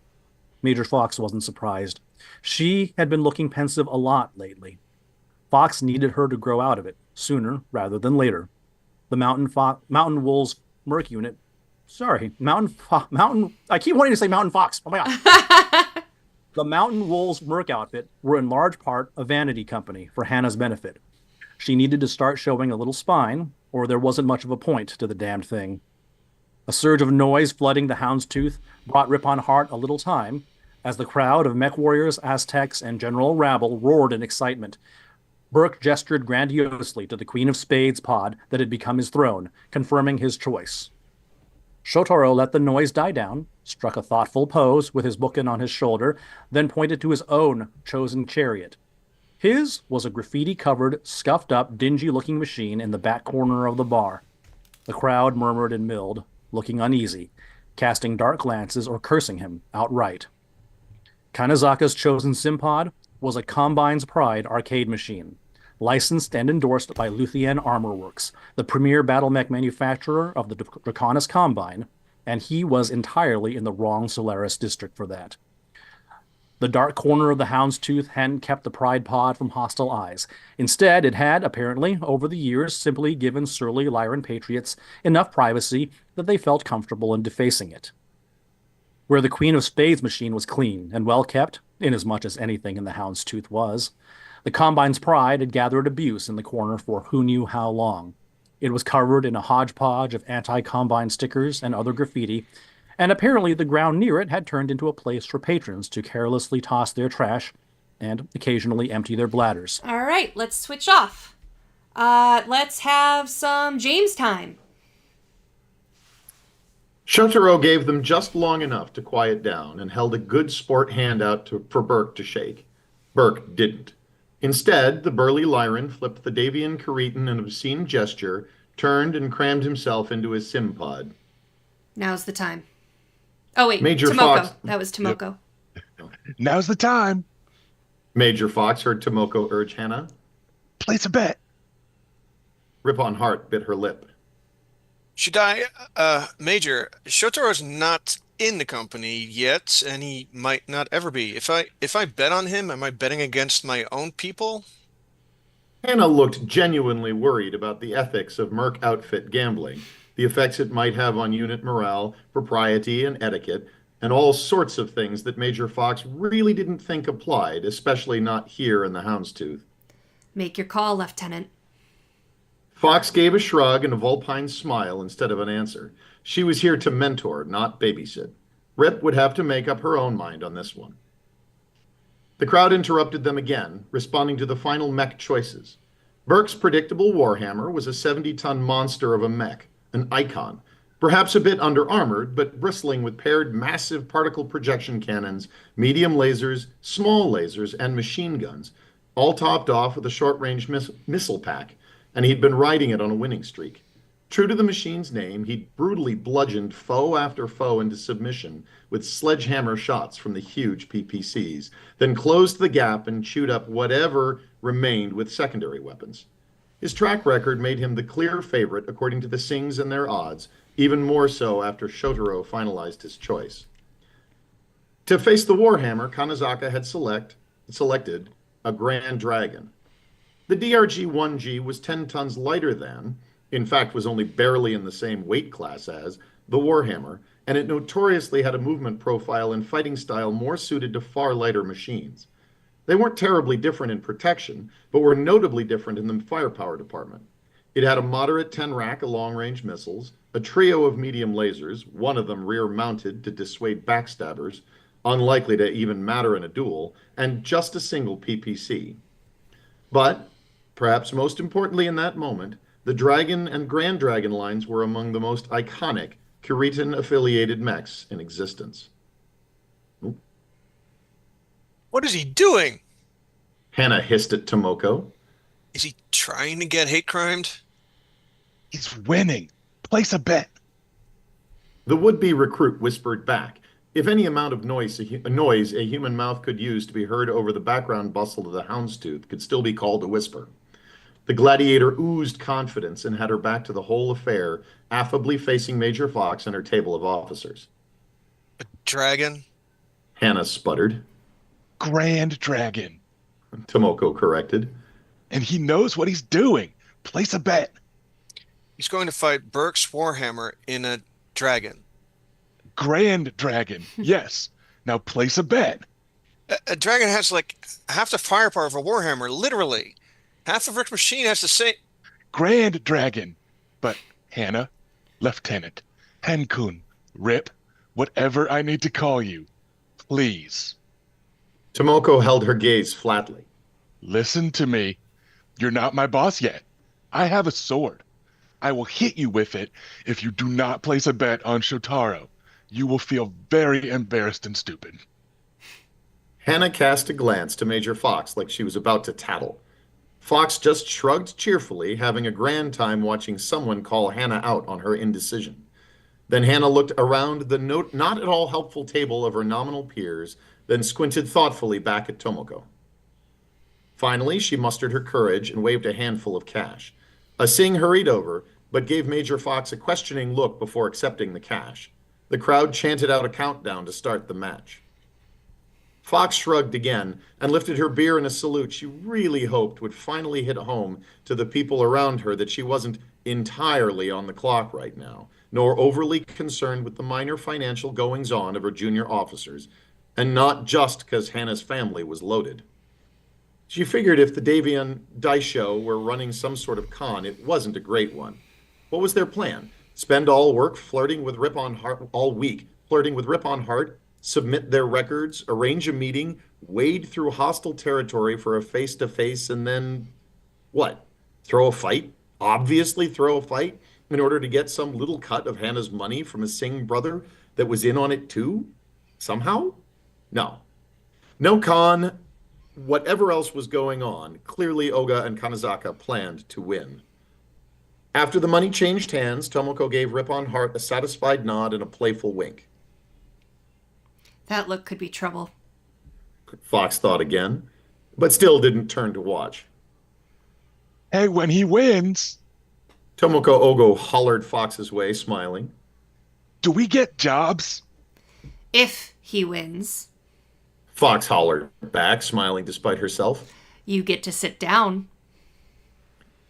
Major Fox wasn't surprised. She had been looking pensive a lot lately. Fox needed her to grow out of it, sooner rather than later. The Mountain Wolves Merc Unit... I keep wanting to say Mountain Fox. Oh my god. The Mountain Wolves Merc outfit were in large part a vanity company for Hannah's benefit. She needed to start showing a little spine, or there wasn't much of a point to the damned thing. A surge of noise flooding the Houndstooth brought Ripon Hart a little time, as the crowd of mech warriors, Aztecs, and general rabble roared in excitement. Burke gestured grandiosely to the Queen of Spades pod that had become his throne, confirming his choice. Shotaro let the noise die down, struck a thoughtful pose with his bookin on his shoulder, then pointed to his own chosen chariot. His was a graffiti-covered, scuffed-up, dingy-looking machine in the back corner of the bar. The crowd murmured and milled, looking uneasy, casting dark glances or cursing him outright. Kanezaka's chosen Simpod was a Combine's Pride arcade machine, licensed and endorsed by Luthien Armor Works, the premier battle mech manufacturer of the Draconis Combine, and he was entirely in the wrong Solaris district for that. The dark corner of the Houndstooth hadn't kept the Pride pod from hostile eyes. Instead, it had, apparently, over the years, simply given surly Lyran patriots enough privacy that they felt comfortable in defacing it. Where the Queen of Spades machine was clean and well kept, inasmuch as anything in the Houndstooth was, the Combine's Pride had gathered abuse in the corner for who knew how long. It was covered in a hodgepodge of anti-Combine stickers and other graffiti, and apparently the ground near it had turned into a place for patrons to carelessly toss their trash and occasionally empty their bladders. All right, let's switch off. Let's have some James time. Shotaro gave them just long enough to quiet down and held a good sport hand out for Burke to shake. Burke didn't. Instead, the burly Lyran flipped the Davian Karitan an obscene gesture, turned and crammed himself into his Simpod. Now's the time. Oh, wait, Major Tomoko. Fox. That was Tomoko. Yep. Now's the time. Major Fox heard Tomoko urge Hannah. Place a bet. Ripon Hart bit her lip. Should I, Major, Shotaro's not in the company yet, and he might not ever be. If I bet on him, am I betting against my own people? Hannah looked genuinely worried about the ethics of Merc outfit gambling, the effects it might have on unit morale, propriety, and etiquette, and all sorts of things that Major Fox really didn't think applied, especially not here in the Houndstooth. Make your call, Lieutenant. Fox gave a shrug and a vulpine smile instead of an answer. She was here to mentor, not babysit. Rip would have to make up her own mind on this one. The crowd interrupted them again, responding to the final mech choices. Burke's predictable Warhammer was a 70-ton monster of a mech, an icon, Perhaps a bit under-armored, but bristling with paired massive particle projection cannons, medium lasers, small lasers, and machine guns, all topped off with a short-range missile pack, and he'd been riding it on a winning streak. True to the machine's name, he'd brutally bludgeoned foe after foe into submission with sledgehammer shots from the huge PPCs, then closed the gap and chewed up whatever remained with secondary weapons. His track record made him the clear favorite according to the Sings and their odds, even more so after Shotaro finalized his choice. To face the Warhammer, Kanazaka had selected a Grand Dragon. The DRG 1G was 10 tons lighter than, in fact was only barely in the same weight class as, the Warhammer, and it notoriously had a movement profile and fighting style more suited to far lighter machines. They weren't terribly different in protection, but were notably different in the firepower department. It had a moderate 10 rack of long-range missiles, a trio of medium lasers, one of them rear-mounted to dissuade backstabbers, unlikely to even matter in a duel, and just a single PPC. But, perhaps most importantly in that moment, the Dragon and Grand Dragon lines were among the most iconic Kuritan-affiliated mechs in existence. Oop. What is he doing? Hannah hissed at Tomoko. Is he trying to get hate crimed? He's winning. Place a bet. The would-be recruit whispered back. If any amount of noise a human mouth could use to be heard over the background bustle of the houndstooth could still be called a whisper. The gladiator oozed confidence and had her back to the whole affair, affably facing Major Fox and her table of officers. A dragon? Hannah sputtered. Grand Dragon. Tomoko corrected. And he knows what he's doing. Place a bet. He's going to fight Burke's Warhammer in a dragon. Grand Dragon. Yes. Now place a bet. A dragon has like half the firepower of a Warhammer, literally. Half of Rick's machine has the same. Grand Dragon. But Hannah, Lieutenant, Hankun, Rip, whatever I need to call you, please. Tomoko held her gaze flatly. Listen to me. You're not my boss yet. I have a sword. I will hit you with it if you do not place a bet on Shotaro. You will feel very embarrassed and stupid. Hannah cast a glance to Major Fox like she was about to tattle. Fox just shrugged cheerfully, having a grand time watching someone call Hannah out on her indecision. Then Hannah looked around the not at all helpful table of her nominal peers, then squinted thoughtfully back at Tomoko. Finally, she mustered her courage and waved a handful of cash. A Sing hurried over, but gave Major Fox a questioning look before accepting the cash. The crowd chanted out a countdown to start the match. Fox shrugged again and lifted her beer in a salute she really hoped would finally hit home to the people around her that she wasn't entirely on the clock right now, nor overly concerned with the minor financial goings-on of her junior officers, and not just because Hannah's family was loaded. She figured if the Davion Dice Show were running some sort of con, it wasn't a great one. What was their plan? Spend all week flirting with Rip on Heart, submit their records, arrange a meeting, wade through hostile territory for a face-to-face, and then what? Throw a fight? Obviously throw a fight in order to get some little cut of Hannah's money from a Singh brother that was in on it too? Somehow? No. No con. Whatever else was going on, clearly Oga and Kanazaka planned to win. After the money changed hands, Tomoko gave Rip on Heart a satisfied nod and a playful wink. That look could be trouble. Fox thought again, but still didn't turn to watch. Hey, when he wins... Tomoko Ogo hollered Fox's way, smiling. Do we get jobs? If he wins. Fox hollered back, smiling despite herself. You get to sit down.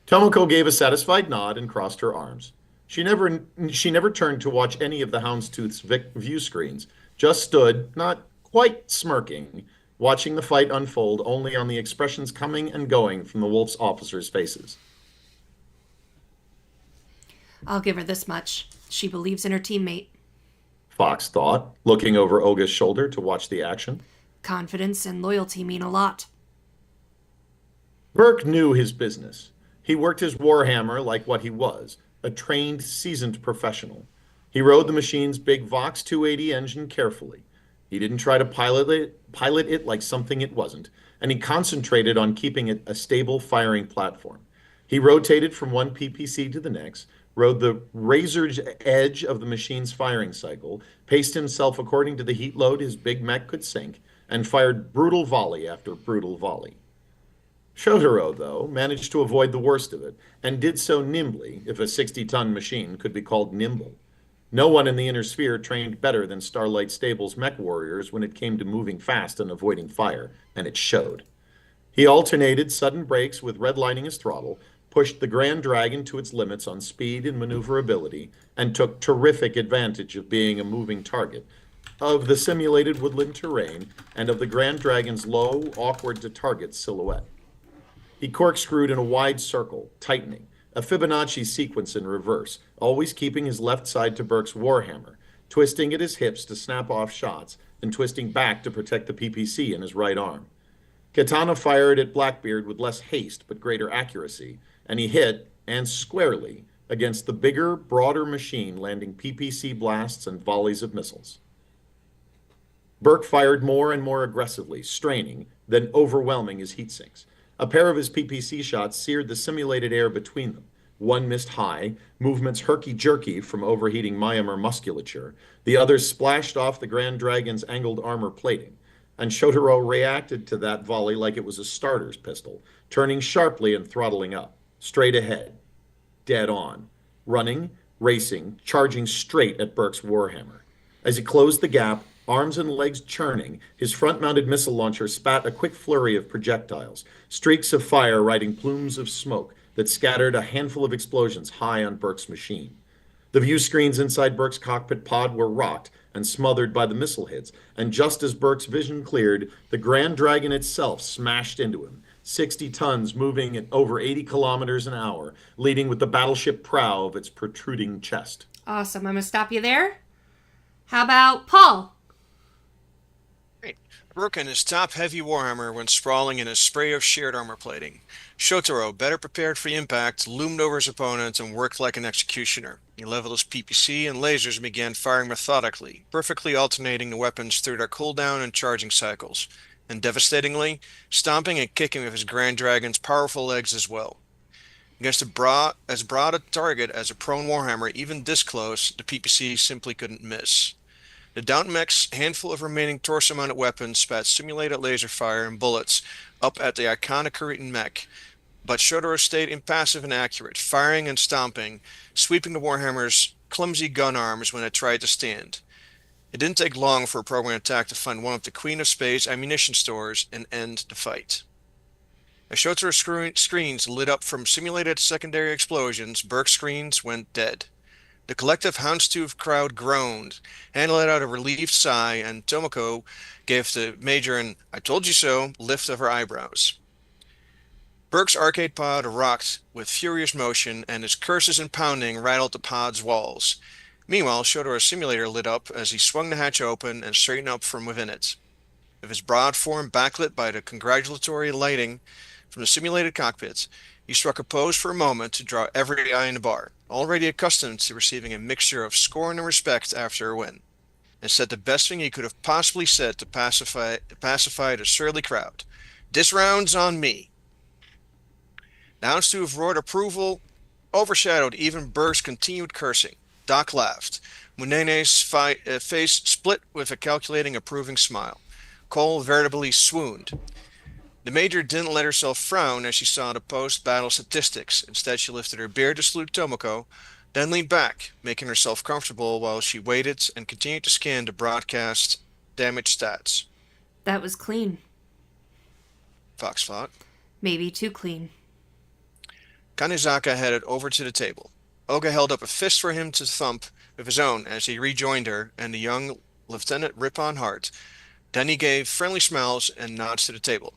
Tomoko gave a satisfied nod and crossed her arms. She never turned to watch any of the Houndstooth's view screens, just stood, not quite smirking, watching the fight unfold only on the expressions coming and going from the Wolf's officers' faces. I'll give her this much. She believes in her teammate. Fox thought, looking over Oga's shoulder to watch the action. Confidence and loyalty mean a lot. Burke knew his business. He worked his Warhammer like what he was, a trained, seasoned professional. He rode the machine's big Vox 280 engine carefully. He didn't try to pilot it like something it wasn't, and he concentrated on keeping it a stable firing platform. He rotated from one PPC to the next, rode the razor's edge of the machine's firing cycle, paced himself according to the heat load his big mech could sink, and fired brutal volley after brutal volley. Shotaro, though, managed to avoid the worst of it, and did so nimbly, if a 60-ton machine could be called nimble. No one in the inner sphere trained better than Starlight Stable's mech warriors when it came to moving fast and avoiding fire, and it showed. He alternated sudden brakes with redlining his throttle, pushed the Grand Dragon to its limits on speed and maneuverability, and took terrific advantage of being a moving target, of the simulated woodland terrain, and of the Grand Dragon's low, awkward-to-target silhouette. He corkscrewed in a wide circle, tightening, a Fibonacci sequence in reverse, always keeping his left side to Burke's Warhammer, twisting at his hips to snap off shots, and twisting back to protect the PPC in his right arm. Katana fired at Blackbeard with less haste but greater accuracy, and he hit, and squarely, against the bigger, broader machine, landing PPC blasts and volleys of missiles. Burke fired more and more aggressively, straining, then overwhelming his heat sinks. A pair of his PPC shots seared the simulated air between them. One missed high, movements herky-jerky from overheating Myanmar musculature. The other splashed off the Grand Dragon's angled armor plating. And Shotaro reacted to that volley like it was a starter's pistol, turning sharply and throttling up, straight ahead, dead on, running, racing, charging straight at Burke's Warhammer. As he closed the gap, arms and legs churning, his front-mounted missile launcher spat a quick flurry of projectiles, streaks of fire riding plumes of smoke that scattered a handful of explosions high on Burke's machine. The view screens inside Burke's cockpit pod were rocked and smothered by the missile hits, and just as Burke's vision cleared, the Grand Dragon itself smashed into him, 60 tons moving at over 80 kilometers an hour, leading with the battleship prow of its protruding chest. Awesome. I'm going to stop you there. How about Paul? Burke and his top-heavy Warhammer went sprawling in a spray of shared armor plating. Shotaro, better prepared for the impact, loomed over his opponent and worked like an executioner. He leveled his PPC and lasers and began firing methodically, perfectly alternating the weapons through their cooldown and charging cycles, and devastatingly, stomping and kicking with his Grand Dragon's powerful legs as well. Against as broad a target as a prone Warhammer, even this close, the PPC simply couldn't miss. The down mech's handful of remaining torso-mounted weapons spat simulated laser fire and bullets up at the iconic Kirtley mech, but Shotaro stayed impassive and accurate, firing and stomping, sweeping the Warhammer's clumsy gun arms when it tried to stand. It didn't take long for a program attack to find one of the Queen of Space ammunition stores and end the fight. As Shotaro's screens lit up from simulated secondary explosions, Burke's screens went dead. The collective houndstooth crowd groaned, Hannah let out a relieved sigh, and Tomoko gave the Major an "I told you so" lift of her eyebrows. Burke's arcade pod rocked with furious motion, and his curses and pounding rattled the pod's walls. Meanwhile, Shotaro's simulator lit up as he swung the hatch open and straightened up from within it. With his broad form backlit by the congratulatory lighting from the simulated cockpits, he struck a pose for a moment to draw every eye in the bar, already accustomed to receiving a mixture of scorn and respect after a win, and said the best thing he could have possibly said to pacify the surly crowd. "This round's on me." The houndstooth roared approval overshadowed even Burke's continued cursing. Doc laughed. Munene's face split with a calculating, approving smile. Cole veritably swooned. The Major didn't let herself frown as she saw the post-battle statistics. Instead, she lifted her beard to salute Tomoko, then leaned back, making herself comfortable while she waited and continued to scan the broadcast damage stats. That was clean. Fox thought. Maybe too clean. Kanezaka headed over to the table. Oga held up a fist for him to thump with his own as he rejoined her and the young Lieutenant Ripon Hart. Then he gave friendly smiles and nods to the table.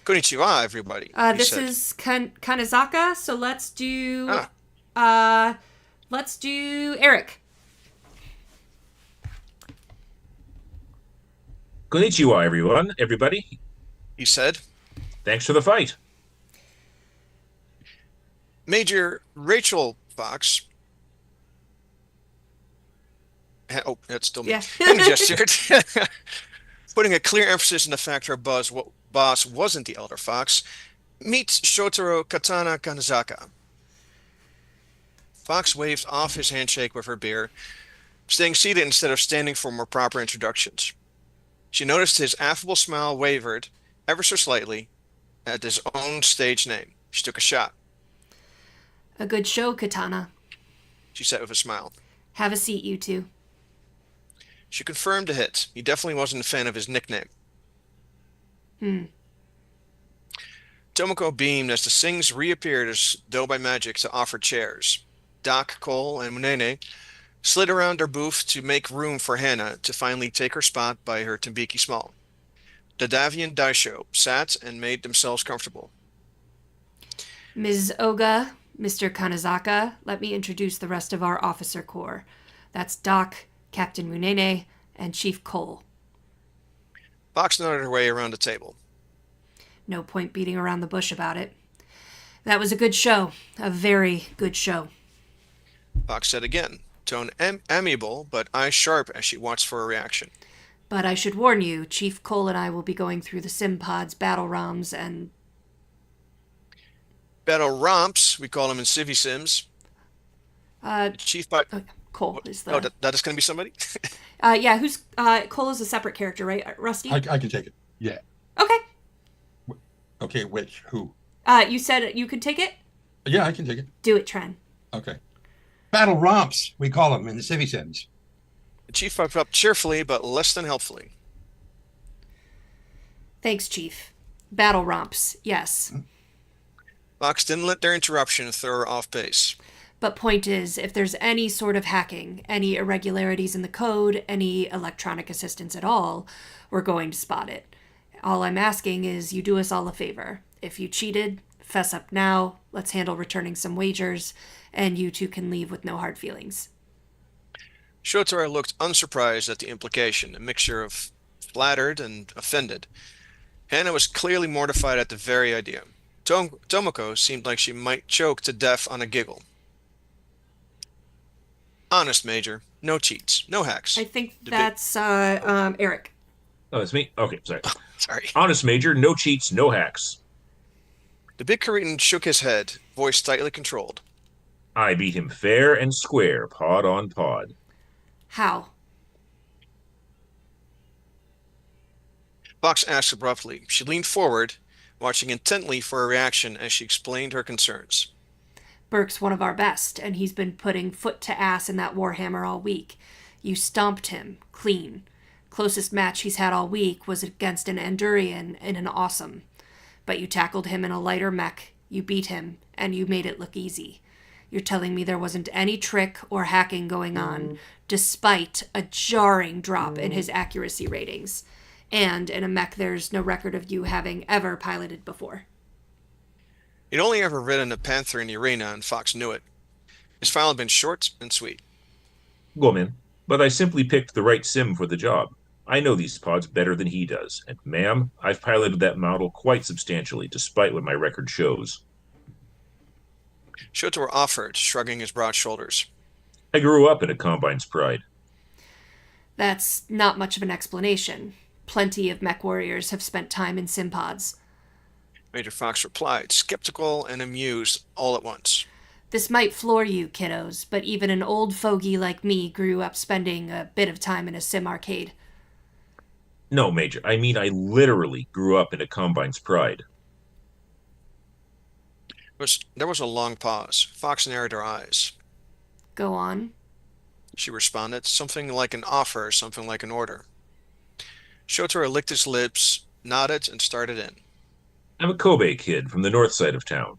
"Konnichiwa, everybody." This said. is Kanezaka, so let's do Eric. Konnichiwa, everybody. He said. Thanks for the fight. Major Rachel Fox Oh, that's still me. Yeah. Henna gestured, putting a clear emphasis on the fact her boss wasn't the Elder Fox. Meet Shotaro Katana Kanazaka. Fox waved off his handshake with her beer, staying seated instead of standing for more proper introductions. She noticed his affable smile wavered, ever so slightly, at his own stage name. She took a shot. A good show, Katana. She said with a smile. Have a seat, you two. She confirmed a hit. He definitely wasn't a fan of his nickname. Tomoko beamed as the Sings reappeared as though by magic to offer chairs. Doc, Cole, and Munene slid around their booth to make room for Hannah to finally take her spot by her Tambiki Small. The Davian Daisho sat and made themselves comfortable. Ms. Oga, Mr. Kanazaka, let me introduce the rest of our officer corps. That's Doc, Captain Munene, and Chief Cole. Fox nodded her way around the table. No point beating around the bush about it. That was a good show. A very good show. Fox said again, tone amiable, but eyes sharp as she watched for a reaction. But I should warn you, Chief Cole and I will be going through the sim pods, battle ROMs, and... Battle romps, we call them in Civi Sims. Chief by... Cole is the... Oh, that is going to be somebody? Yeah, who's... Cole is a separate character, right? Rusty? I can take it. Yeah. Okay. Okay, which? Who? You said you could take it? Yeah, I can take it. Do it, Tren. Okay. Battle romps, we call them in the Civi Sims. The Chief piped up cheerfully, but less than helpfully. Thanks, Chief. Battle romps, yes. Fox didn't let their interruption throw her off base. But point is, if there's any sort of hacking, any irregularities in the code, any electronic assistance at all, we're going to spot it. All I'm asking is you do us all a favor. If you cheated, fess up now, let's handle returning some wagers, and you two can leave with no hard feelings. Shotaro looked unsurprised at the implication, a mixture of flattered and offended. Hannah was clearly mortified at the very idea. Tomoko seemed like she might choke to death on a giggle. Honest, Major. No cheats. No hacks. I think that's Eric. Oh, it's me? Okay, sorry. Sorry. Honest, Major. No cheats, no hacks. The big Cretan shook his head, voice tightly controlled. I beat him fair and square, pod on pod. How? Fox asked abruptly. She leaned forward, watching intently for a reaction as she explained her concerns. Burke's one of our best, and he's been putting foot to ass in that Warhammer all week. You stomped him, clean. Closest match he's had all week was against an Andurian in an awesome. But you tackled him in a lighter mech, you beat him, and you made it look easy. You're telling me there wasn't any trick or hacking going on, despite a jarring drop in his accuracy ratings. And in a mech there's no record of you having ever piloted before. He'd only ever ridden a Panther in the arena, and Fox knew it. His file had been short and sweet. Go, man. But I simply picked the right sim for the job. I know these pods better than he does, and ma'am, I've piloted that model quite substantially, despite what my record shows. Shotaro offered, shrugging his broad shoulders. I grew up in a Combine's pride. That's not much of an explanation. Plenty of mech warriors have spent time in sim pods. Major Fox replied, skeptical and amused all at once. This might floor you, kiddos, but even an old fogey like me grew up spending a bit of time in a sim arcade. No, Major, I mean I literally grew up in a Combine's pride. There was a long pause. Fox narrowed her eyes. Go on. She responded, something like an offer, something like an order. Shotaro licked his lips, nodded, and started in. I'm a Kobe kid from the north side of town.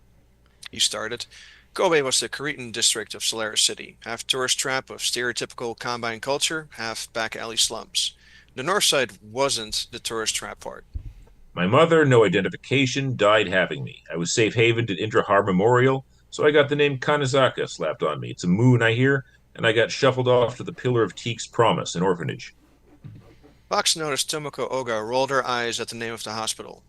He started. Kobe was the Cretan district of Solaris City, half tourist trap of stereotypical Combine culture, half back alley slums. The north side wasn't the tourist trap part. My mother, no identification, died having me. I was safe havened at Indrahar Memorial, so I got the name Kanazaka slapped on me. It's a moon, I hear, and I got shuffled off to the Pillar of Teak's Promise, an orphanage. Fox noticed Tomoko Oga rolled her eyes at the name of the hospital.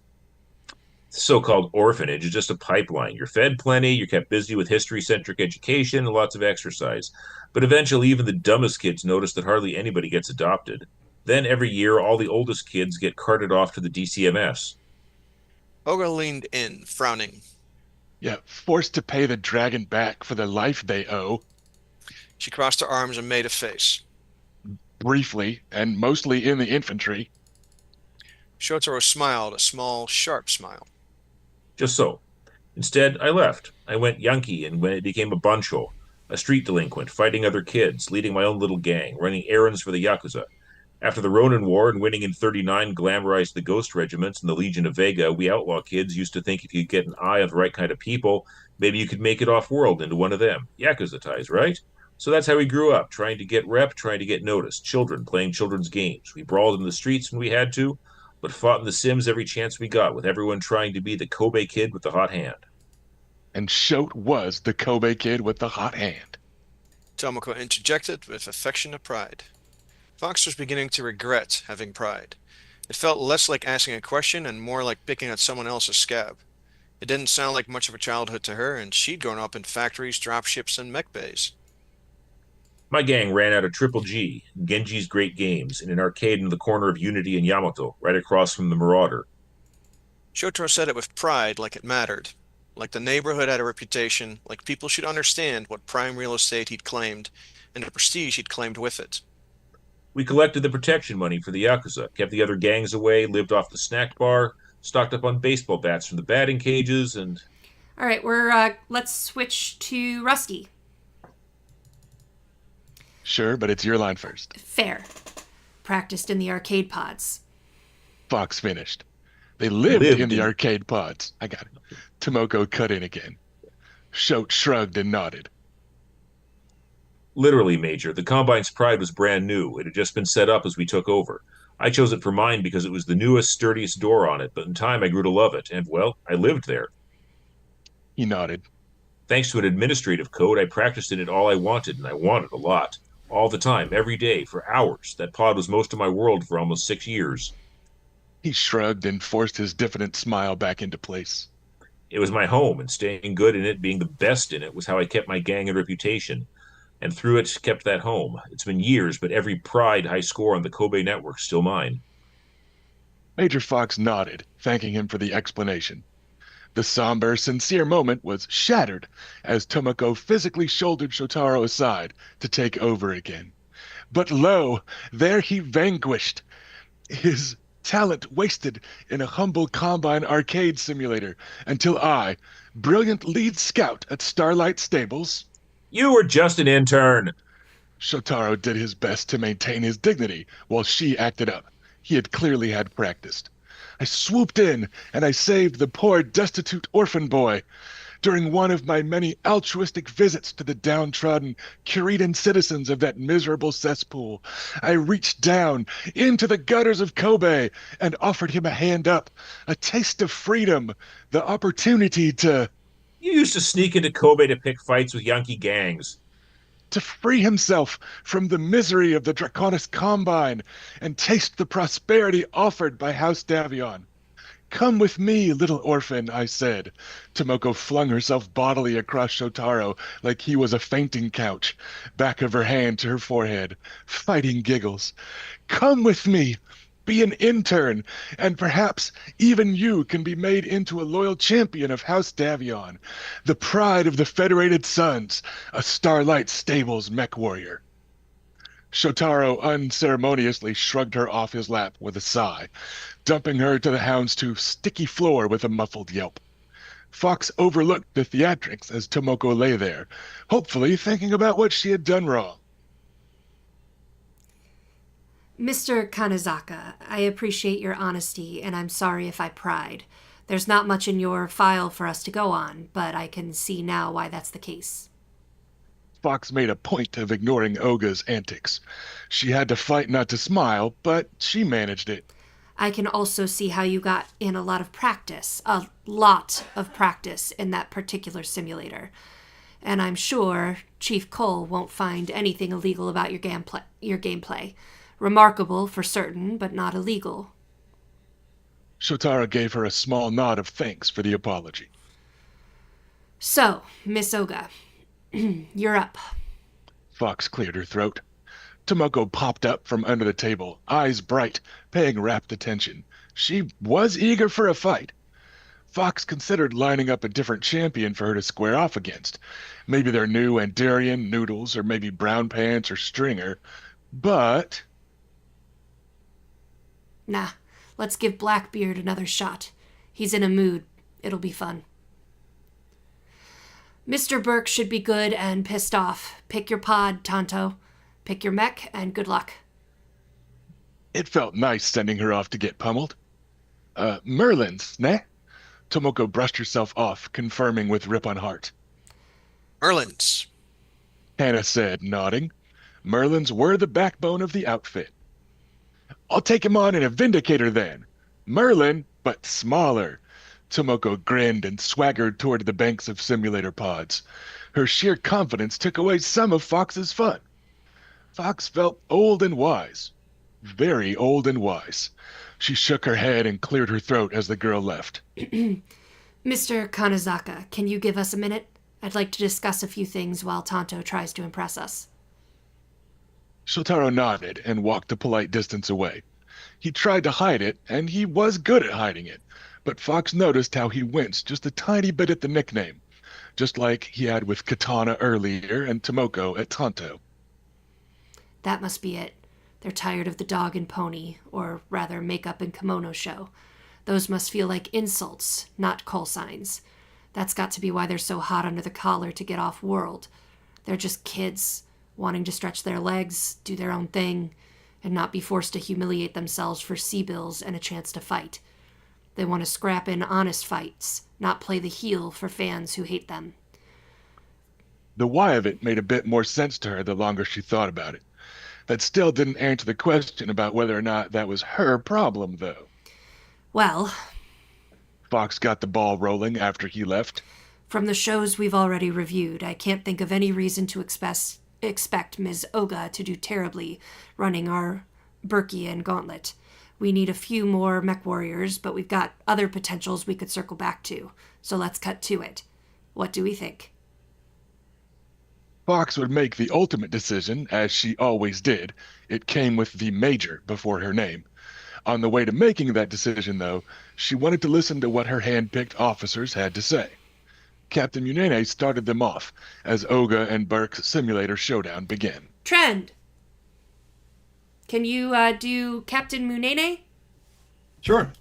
The so-called orphanage is just a pipeline. You're fed plenty, you're kept busy with history-centric education, and lots of exercise. But eventually, even the dumbest kids notice that hardly anybody gets adopted. Then every year, all the oldest kids get carted off to the DCMS. Olga leaned in, frowning. Yeah, forced to pay the dragon back for the life they owe. She crossed her arms and made a face. Briefly, and mostly in the infantry. Shotaro smiled, a small, sharp smile. Just so. Instead, I left. I went Yankee, and when it became a bancho, a street delinquent, fighting other kids, leading my own little gang, running errands for the Yakuza. After the Ronin War and winning in 39 glamorized the Ghost Regiments and the Legion of Vega, we outlaw kids used to think if you get an eye on the right kind of people, maybe you could make it off-world into one of them. Yakuza ties, right? So that's how we grew up, trying to get rep, trying to get noticed. Children playing children's games. We brawled in the streets when we had to, but fought in the Sims every chance we got, with everyone trying to be the Kobe kid with the hot hand. And Shote was the Kobe kid with the hot hand. Tomoko interjected with affectionate pride. Fox was beginning to regret having pride. It felt less like asking a question and more like picking at someone else's scab. It didn't sound like much of a childhood to her, and she'd grown up in factories, dropships, and mech bays. My gang ran out of Triple G, Genji's Great Games, in an arcade in the corner of Unity and Yamato, right across from the Marauder. Shotaro said it with pride, like it mattered. Like the neighborhood had a reputation, like people should understand what prime real estate he'd claimed, and the prestige he'd claimed with it. We collected the protection money for the Yakuza, kept the other gangs away, lived off the snack bar, stocked up on baseball bats from the batting cages, and... All right, let's switch to Rusty. Sure, but it's your line first. Fair. Practiced in the arcade pods. Fox finished. They lived in the arcade pods. I got it. Tomoko cut in again. Shote shrugged and nodded. Literally, Major, the Combine's pride was brand new. It had just been set up as we took over. I chose it for mine because it was the newest, sturdiest door on it, but in time I grew to love it, and, well, I lived there. He nodded. Thanks to an administrative code, I practiced in it all I wanted, and I wanted a lot. All the time, every day, for hours. That pod was most of my world for almost 6 years. He shrugged and forced his diffident smile back into place. It was my home, and staying good in it, being the best in it, was how I kept my gang and reputation. And through it, kept that home. It's been years, but every pride high score on the Kobe network's still mine. Major Fox nodded, thanking him for the explanation. The somber, sincere moment was shattered as Tomoko physically shouldered Shotaro aside to take over again. But lo, there he vanquished. His talent wasted in a humble Combine arcade simulator until I, brilliant lead scout at Starlight Stables... You were just an intern. Shotaro did his best to maintain his dignity while she acted up. He had clearly had practiced. I swooped in and I saved the poor destitute orphan boy. During one of my many altruistic visits to the downtrodden Kuridan citizens of that miserable cesspool, I reached down into the gutters of Kobe and offered him a hand up, a taste of freedom, the opportunity to... You used to sneak into Kobe to pick fights with Yankee gangs. To free himself from the misery of the Draconis Combine and taste the prosperity offered by House Davion. Come with me, little orphan, I said. Tomoko flung herself bodily across Shotaro like he was a fainting couch, back of her hand to her forehead, fighting giggles. Come with me. Be an intern, and perhaps even you can be made into a loyal champion of House Davion, the pride of the Federated Sons, a Starlight Stables mech warrior. Shotaro unceremoniously shrugged her off his lap with a sigh, dumping her to the houndstooth's sticky floor with a muffled yelp. Fox overlooked the theatrics as Tomoko lay there, hopefully thinking about what she had done wrong. Mr. Kanezaka, I appreciate your honesty, and I'm sorry if I pried. There's not much in your file for us to go on, but I can see now why that's the case. Fox made a point of ignoring Oga's antics. She had to fight not to smile, but she managed it. I can also see how you got in a lot of practice in that particular simulator. And I'm sure Chief Cole won't find anything illegal about your gameplay. Remarkable for certain, but not illegal. Shotaro gave her a small nod of thanks for the apology. So, Miss Oga, you're up. Fox cleared her throat. Tomoko popped up from under the table, eyes bright, paying rapt attention. She was eager for a fight. Fox considered lining up a different champion for her to square off against. Maybe their new Andarian, Noodles, or maybe Brown Pants or Stringer. But... Nah, let's give Blackbeard another shot. He's in a mood. It'll be fun. Mr. Burke should be good and pissed off. Pick your pod, Tonto. Pick your mech, and good luck. It felt nice sending her off to get pummeled. Merlin's, ne? Tomoko brushed herself off, confirming with Rip on Heart. Merlins. Hannah said, nodding. Merlins were the backbone of the outfit. I'll take him on in a Vindicator then. Merlin, but smaller. Tomoko grinned and swaggered toward the banks of simulator pods. Her sheer confidence took away some of Fox's fun. Fox felt old and wise. Very old and wise. She shook her head and cleared her throat as the girl left. Mr. Kanazaka, can you give us a minute? I'd like to discuss a few things while Tonto tries to impress us. Shotaro nodded and walked a polite distance away. He tried to hide it, and he was good at hiding it, but Fox noticed how he winced just a tiny bit at the nickname, just like he had with Katana earlier and Tomoko at Tonto. That must be it. They're tired of the dog and pony, or rather makeup and kimono show. Those must feel like insults, not call signs. That's got to be why they're so hot under the collar to get off-world. They're just kids, wanting to stretch their legs, do their own thing, and not be forced to humiliate themselves for C-bills and a chance to fight. They want to scrap in honest fights, not play the heel for fans who hate them. The why of it made a bit more sense to her the longer she thought about it. That still didn't answer the question about whether or not that was her problem, though. Well... Fox got the ball rolling after he left. From the shows we've already reviewed, I can't think of any reason to expect Ms. Oga to do terribly running our Burkian gauntlet. We need a few more mech warriors, but we've got other potentials we could circle back to. So let's cut to it. What do we think? Fox would make the ultimate decision, as she always did. It came with the major before her name. On the way to making that decision, though, she wanted to listen to what her hand-picked officers had to say. Captain Munene started them off, as Oga and Burke's simulator showdown began. Trend! Can you do Captain Munene? Sure.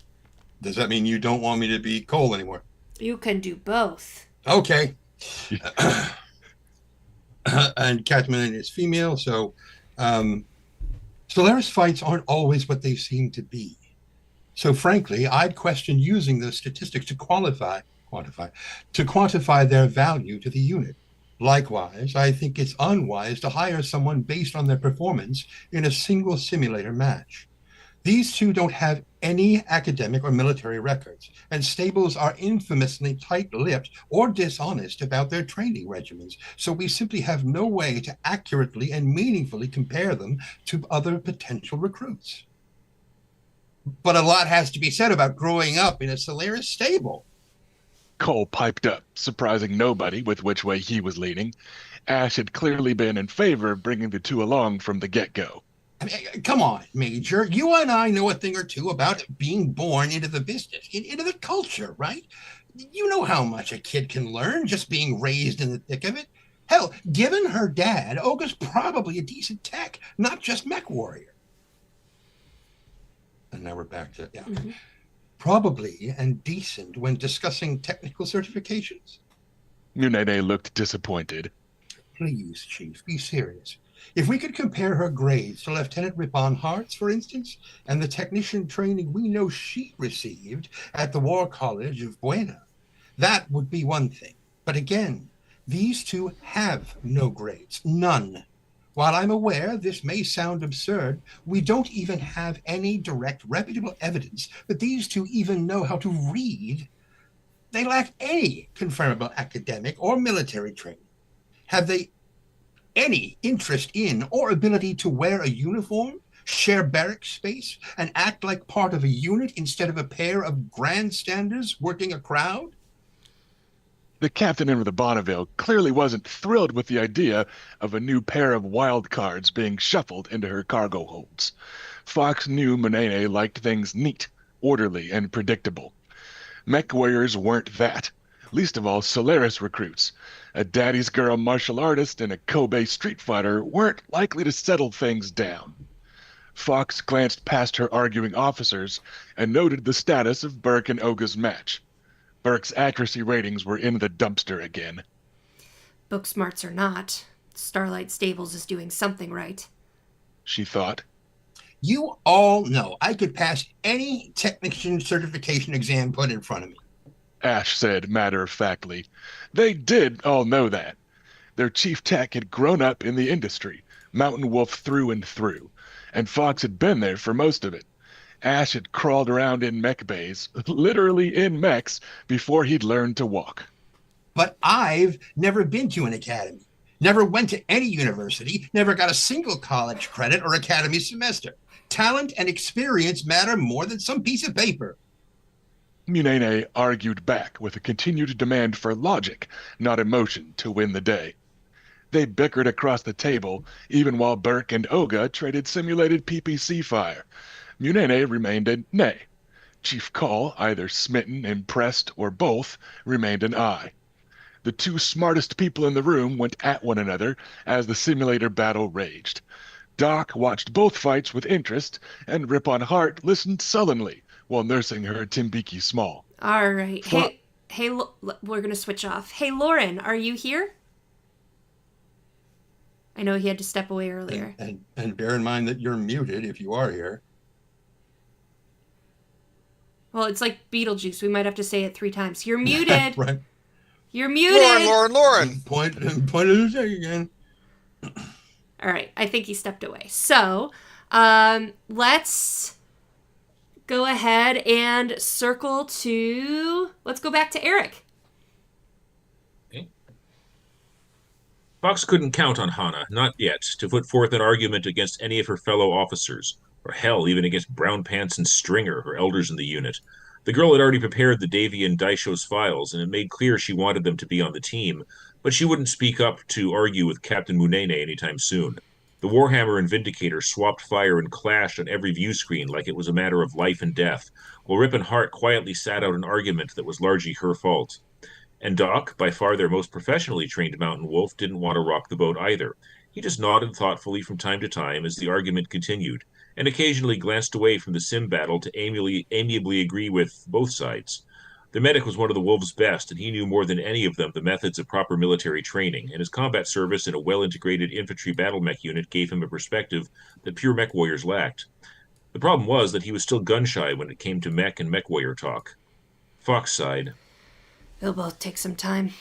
Does that mean you don't want me to be Cole anymore? You can do both. Okay. And Catman is female, so Solaris fights aren't always what they seem to be. So frankly, I'd question using those statistics to quantify their value to the unit. Likewise, I think it's unwise to hire someone based on their performance in a single simulator match. These two don't have any academic or military records, and stables are infamously tight-lipped or dishonest about their training regimens, so we simply have no way to accurately and meaningfully compare them to other potential recruits. But a lot has to be said about growing up in a Solaris stable. Cole piped up, surprising nobody with which way he was leaning. Ash had clearly been in favor of bringing the two along from the get-go. I mean, come on, Major. You and I know a thing or two about being born into the business, into the culture, right? You know how much a kid can learn just being raised in the thick of it. Hell, given her dad, Oga's probably a decent tech, not just mech warrior. And now we're back to, Probably and decent when discussing technical certifications. Munene looked disappointed. Please, Chief, be serious. If we could compare her grades to Lieutenant Rippon Hart's, for instance, and the technician training we know she received at the War College of Buena, that would be one thing. But again, these two have no grades, none. While I'm aware this may sound absurd, we don't even have any direct, reputable evidence that these two even know how to read. They lack any confirmable academic or military training. Have they any interest in or ability to wear a uniform, share barrack space, and act like part of a unit instead of a pair of grandstanders working a crowd? The captain of the Bonneville clearly wasn't thrilled with the idea of a new pair of wild cards being shuffled into her cargo holds. Fox knew Munene liked things neat, orderly, and predictable. Mech warriors weren't that. Least of all Solaris recruits. A daddy's girl martial artist and a Kobe street fighter weren't likely to settle things down. Fox glanced past her arguing officers and noted the status of Burke and Oga's match. Burke's accuracy ratings were in the dumpster again. Book smarts or not, Starlight Stables is doing something right. She thought. You all know I could pass any technician certification exam put in front of me. Ash said matter-of-factly. They did all know that. Their chief tech had grown up in the industry, Mountain Wolf through and through, and Fox had been there for most of it. Ash had crawled around in mech bays, literally in mechs, before he'd learned to walk. But I've never been to an academy, never went to any university, never got a single college credit or academy semester. Talent and experience matter more than some piece of paper. Munene argued back with a continued demand for logic, not emotion, to win the day. They bickered across the table, even while Burke and Oga traded simulated PPC fire. Munene remained a nay. Chief Call, either smitten, impressed, or both, remained an aye. The two smartest people in the room went at one another as the simulator battle raged. Doc watched both fights with interest, and Rip on Heart listened sullenly while nursing her Timbiki Small. All right. Hey, we're going to switch off. Hey, Loren, are you here? I know he had to step away earlier. And bear in mind that you're muted if you are here. Well, it's like Beetlejuice. We might have to say it 3 times. You're muted. Right. You're muted. Loren. Point of the check again. All right. I think he stepped away. So, let's go ahead and circle to... Let's go back to Eric. Okay. Fox couldn't count on Hana, not yet, to put forth an argument against any of her fellow officers, or hell, even against Brown Pants and Stringer, her elders in the unit. The girl had already prepared the Davy and Daisho's files, and it made clear she wanted them to be on the team, but she wouldn't speak up to argue with Captain Munene anytime soon. The Warhammer and Vindicator swapped fire and clashed on every view screen like it was a matter of life and death, while Rip and Hart quietly sat out an argument that was largely her fault. And Doc, by far their most professionally trained Mountain Wolf, didn't want to rock the boat either. He just nodded thoughtfully from time to time as the argument continued, and occasionally glanced away from the sim battle to amiably agree with both sides. The medic was one of the Wolves' best, and he knew more than any of them the methods of proper military training, and his combat service in a well-integrated infantry battle mech unit gave him a perspective that pure mech warriors lacked. The problem was that he was still gun-shy when it came to mech and mech warrior talk. Fox sighed. They'll both take some time.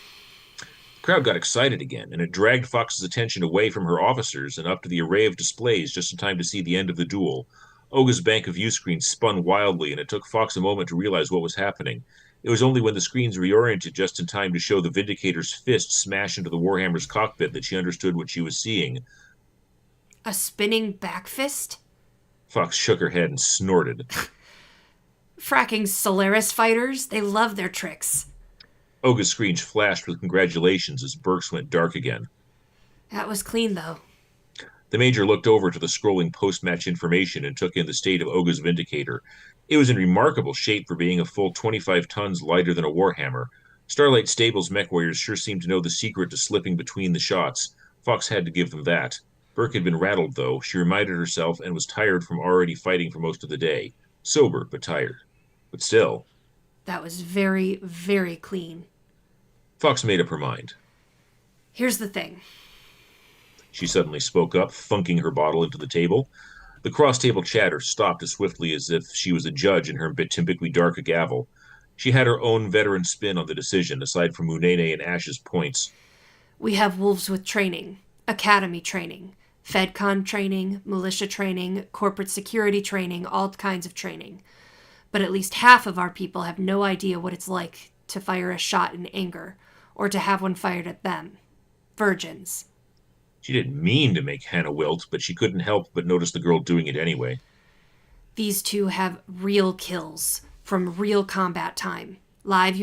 The crowd got excited again, and it dragged Fox's attention away from her officers and up to the array of displays just in time to see the end of the duel. Oga's bank of view screens spun wildly, and it took Fox a moment to realize what was happening. It was only when the screens reoriented just in time to show the Vindicator's fist smash into the Warhammer's cockpit that she understood what she was seeing. A spinning back fist? Fox shook her head and snorted. Fracking Solaris fighters, they love their tricks. Oga's screens flashed with congratulations as Burke's went dark again. That was clean, though. The Major looked over to the scrolling post-match information and took in the state of Oga's Vindicator. It was in remarkable shape for being a full 25 tons lighter than a Warhammer. Starlight Stables mech warriors sure seemed to know the secret to slipping between the shots. Fox had to give them that. Burke had been rattled, though, she reminded herself, and was tired from already fighting for most of the day. Sober, but tired. But still. That was very, very clean. Fox made up her mind. Here's the thing. She suddenly spoke up, thunking her bottle into the table. The cross-table chatter stopped as swiftly as if she was a judge in her typically dark gavel. She had her own veteran spin on the decision, aside from Munene and Ash's points. We have wolves with training, academy training, FedCon training, militia training, corporate security training, all kinds of training. But at least half of our people have no idea what it's like to fire a shot in anger, or to have one fired at them. Virgins. She didn't mean to make Hannah wilt, but she couldn't help but notice the girl doing it anyway. These two have real kills from real combat time. Live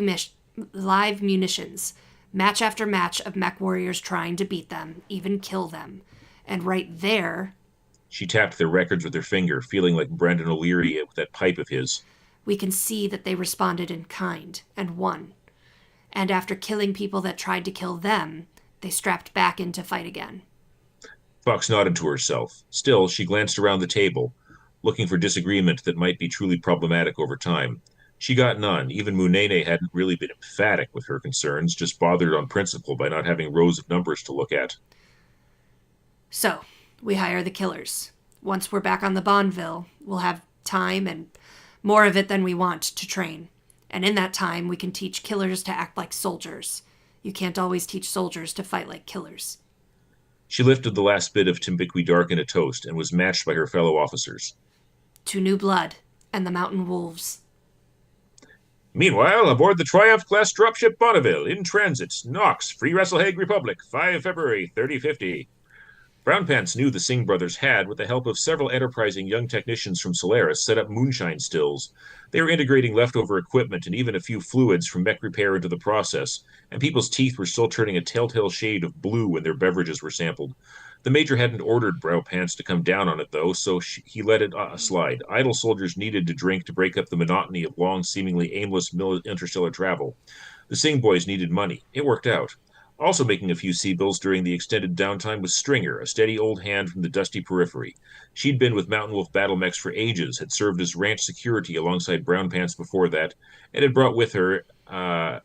munitions. Match after match of mech warriors trying to beat them, even kill them. And right there... She tapped their records with her finger, feeling like Brendan O'Leary with that pipe of his. We can see that they responded in kind and won. And after killing people that tried to kill them, they strapped back in to fight again. Fox nodded to herself. Still, she glanced around the table, looking for disagreement that might be truly problematic over time. She got none. Even Munene hadn't really been emphatic with her concerns, just bothered on principle by not having rows of numbers to look at. So, we hire the killers. Once we're back on the Bonneville, we'll have time and more of it than we want to train. And in that time, we can teach killers to act like soldiers. You can't always teach soldiers to fight like killers. She lifted the last bit of Timbiqui Dark in a toast and was matched by her fellow officers. To New Blood and the Mountain Wolves. Meanwhile, aboard the Triumph-class dropship Bonneville, in transit, Knox, Free Wrestle Hague Republic, 5 February, 3050. Brown Pants knew the Singh brothers had, with the help of several enterprising young technicians from Solaris, set up moonshine stills. They were integrating leftover equipment and even a few fluids from mech repair into the process, and people's teeth were still turning a telltale shade of blue when their beverages were sampled. The Major hadn't ordered Brown Pants to come down on it, though, so he let it slide. Idle soldiers needed to drink to break up the monotony of long, seemingly aimless interstellar travel. The Singh boys needed money. It worked out. Also making a few sea bills during the extended downtime was Stringer, a steady old hand from the dusty periphery. She'd been with Mountain Wolf battle mechs for ages, had served as ranch security alongside Brown Pants before that, and had brought with her and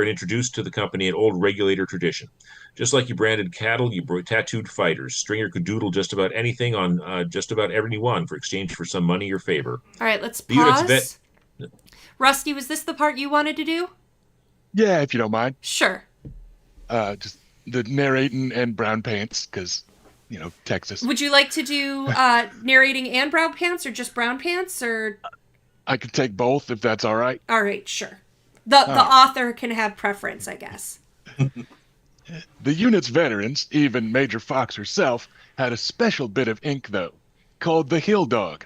introduced to the company an old regulator tradition. Just like you branded cattle, you tattooed fighters. Stringer could doodle just about anything on just about anyone for exchange for some money or favor. All right, let's pause. Rusty, was this the part you wanted to do? Yeah, if you don't mind. Sure. Just the narrating and Brown Pants, because, Texas. Would you like to do narrating and Brown Pants, or just Brown Pants, or? I could take both, if that's all right. All right, sure. The author can have preference, I guess. The unit's veterans, even Major Fox herself, had a special bit of ink, though, called the Hill Dog.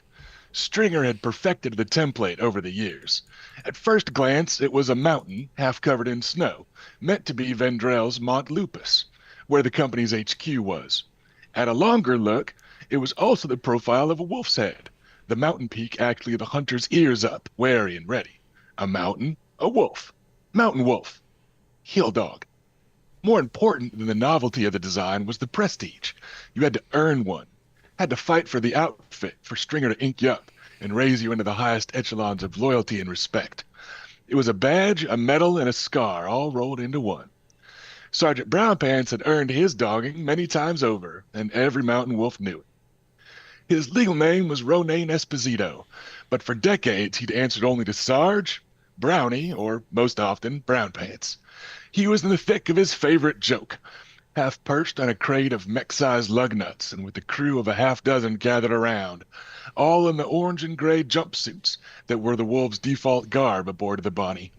Stringer had perfected the template over the years. At first glance, it was a mountain, half covered in snow, meant to be Vendrell's Mont Lupus, where the company's HQ was. At a longer look, it was also the profile of a wolf's head, the mountain peak actually the hunter's ears up, wary and ready. A mountain, a wolf. Mountain wolf. Hill dog. More important than the novelty of the design was the prestige. You had to earn one. Had to fight for the outfit for Stringer to ink you up and raise you into the highest echelons of loyalty and respect. It was a badge, a medal, and a scar all rolled into one. Sergeant Brown Pants had earned his dogging many times over, and every mountain wolf knew it. His legal name was Ronaine Esposito, but for decades he'd answered only to Sarge, Brownie, or most often Brown Pants. He was in the thick of his favorite joke, half perched on a crate of mech-sized lug nuts and with a crew of a half-dozen gathered around, all in the orange and gray jumpsuits that were the Wolves' default garb aboard the Bonnie.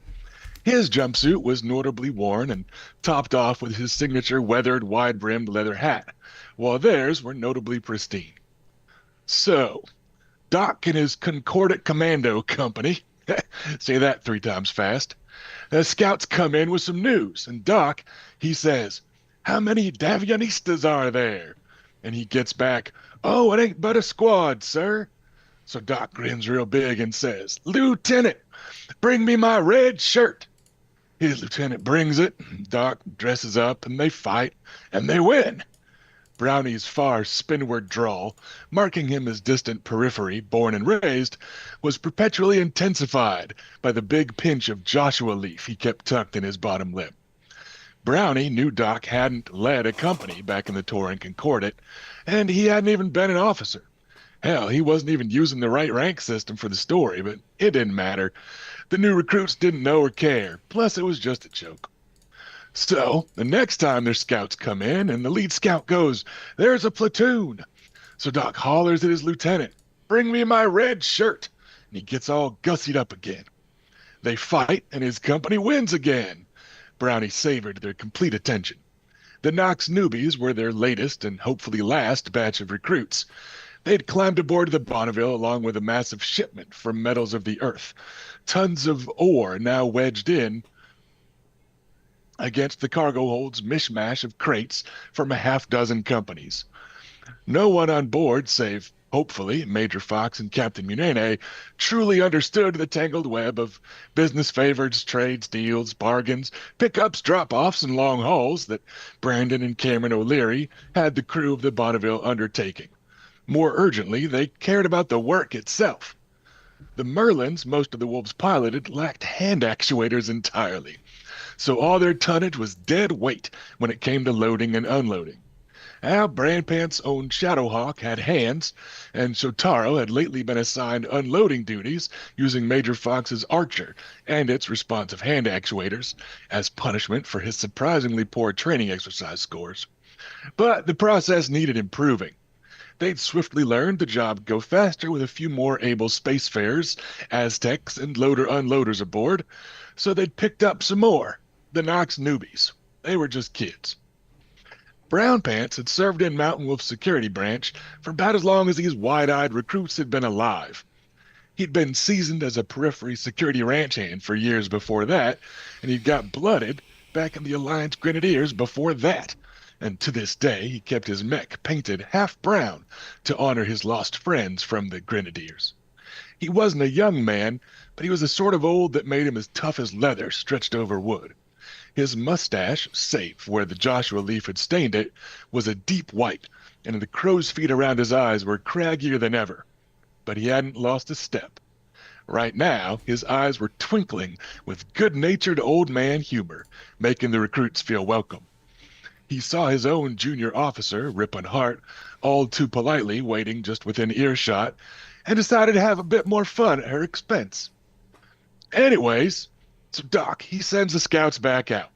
His jumpsuit was notably worn and topped off with his signature weathered, wide-brimmed leather hat, while theirs were notably pristine. So, Doc and his Concordat Commando Company, say that 3 times fast, the scouts come in with some news, and Doc, he says, "How many Davianistas are there?" And he gets back, "Oh, it ain't but a squad, sir." So Doc grins real big and says, "Lieutenant, bring me my red shirt." His lieutenant brings it, Doc dresses up, and they fight, and they win. Brownie's far spinward drawl, marking him as distant periphery, born and raised, was perpetually intensified by the big pinch of Joshua leaf he kept tucked in his bottom lip. Brownie knew Doc hadn't led a company back in the Touring Concordat, and he hadn't even been an officer. Hell, he wasn't even using the right rank system for the story, but it didn't matter. The new recruits didn't know or care, plus it was just a joke. So, the next time their scouts come in and the lead scout goes, "There's a platoon." So Doc hollers at his lieutenant, "Bring me my red shirt." And he gets all gussied up again. They fight and his company wins again. Brownie savored their complete attention. The Nox newbies were their latest and hopefully last batch of recruits. They'd climbed aboard the Bonneville along with a massive shipment from metals of the earth. Tons of ore now wedged in against the cargo hold's mishmash of crates from a half-dozen companies. No one on board, save, hopefully, Major Fox and Captain Munene, truly understood the tangled web of business favors, trades, deals, bargains, pickups, drop-offs, and long hauls that Brandon and Cameron O'Leary had the crew of the Bonneville undertaking. More urgently, they cared about the work itself. The Merlins most of the Wolves piloted lacked hand actuators entirely, so all their tonnage was dead weight when it came to loading and unloading. Al Brandpant's own Shadowhawk had hands, and Shotaro had lately been assigned unloading duties using Major Fox's Archer and its responsive hand actuators as punishment for his surprisingly poor training exercise scores. But the process needed improving. They'd swiftly learned the job would go faster with a few more able spacefarers, Aztecs, and loader-unloaders aboard, so they'd picked up some more, the Nox newbies. They were just kids. Brown Pants had served in Mountain Wolf's security branch for about as long as these wide-eyed recruits had been alive. He'd been seasoned as a periphery security ranch hand for years before that, and he'd got blooded back in the Alliance Grenadiers before that. And to this day, he kept his mech painted half brown to honor his lost friends from the Grenadiers. He wasn't a young man, but he was the sort of old that made him as tough as leather stretched over wood. His mustache, save where the Joshua leaf had stained it, was a deep white, and the crow's feet around his eyes were craggier than ever. But he hadn't lost a step. Right now, his eyes were twinkling with good-natured old man humor, making the recruits feel welcome. He saw his own junior officer, Ripon Hart, all too politely waiting just within earshot, and decided to have a bit more fun at her expense. Anyways, so Doc, he sends the scouts back out.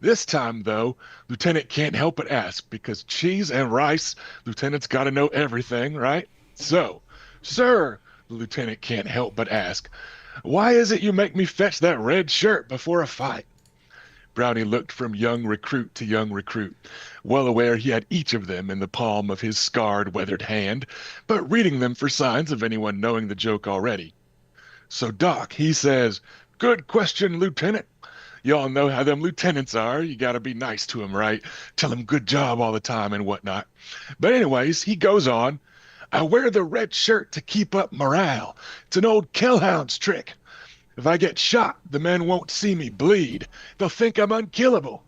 This time, though, Lieutenant can't help but ask, because cheese and rice, Lieutenant's got to know everything, right? So, sir, the Lieutenant can't help but ask, why is it you make me fetch that red shirt before a fight? Brownie looked from young recruit to young recruit, well aware he had each of them in the palm of his scarred, weathered hand, but reading them for signs of anyone knowing the joke already. So Doc, he says, good question, Lieutenant. Y'all know how them lieutenants are. You gotta be nice to 'em, right? Tell 'em good job all the time and whatnot. But anyways, he goes on. I wear the red shirt to keep up morale. It's an old Kellhound's trick. If I get shot, the men won't see me bleed. They'll think I'm unkillable.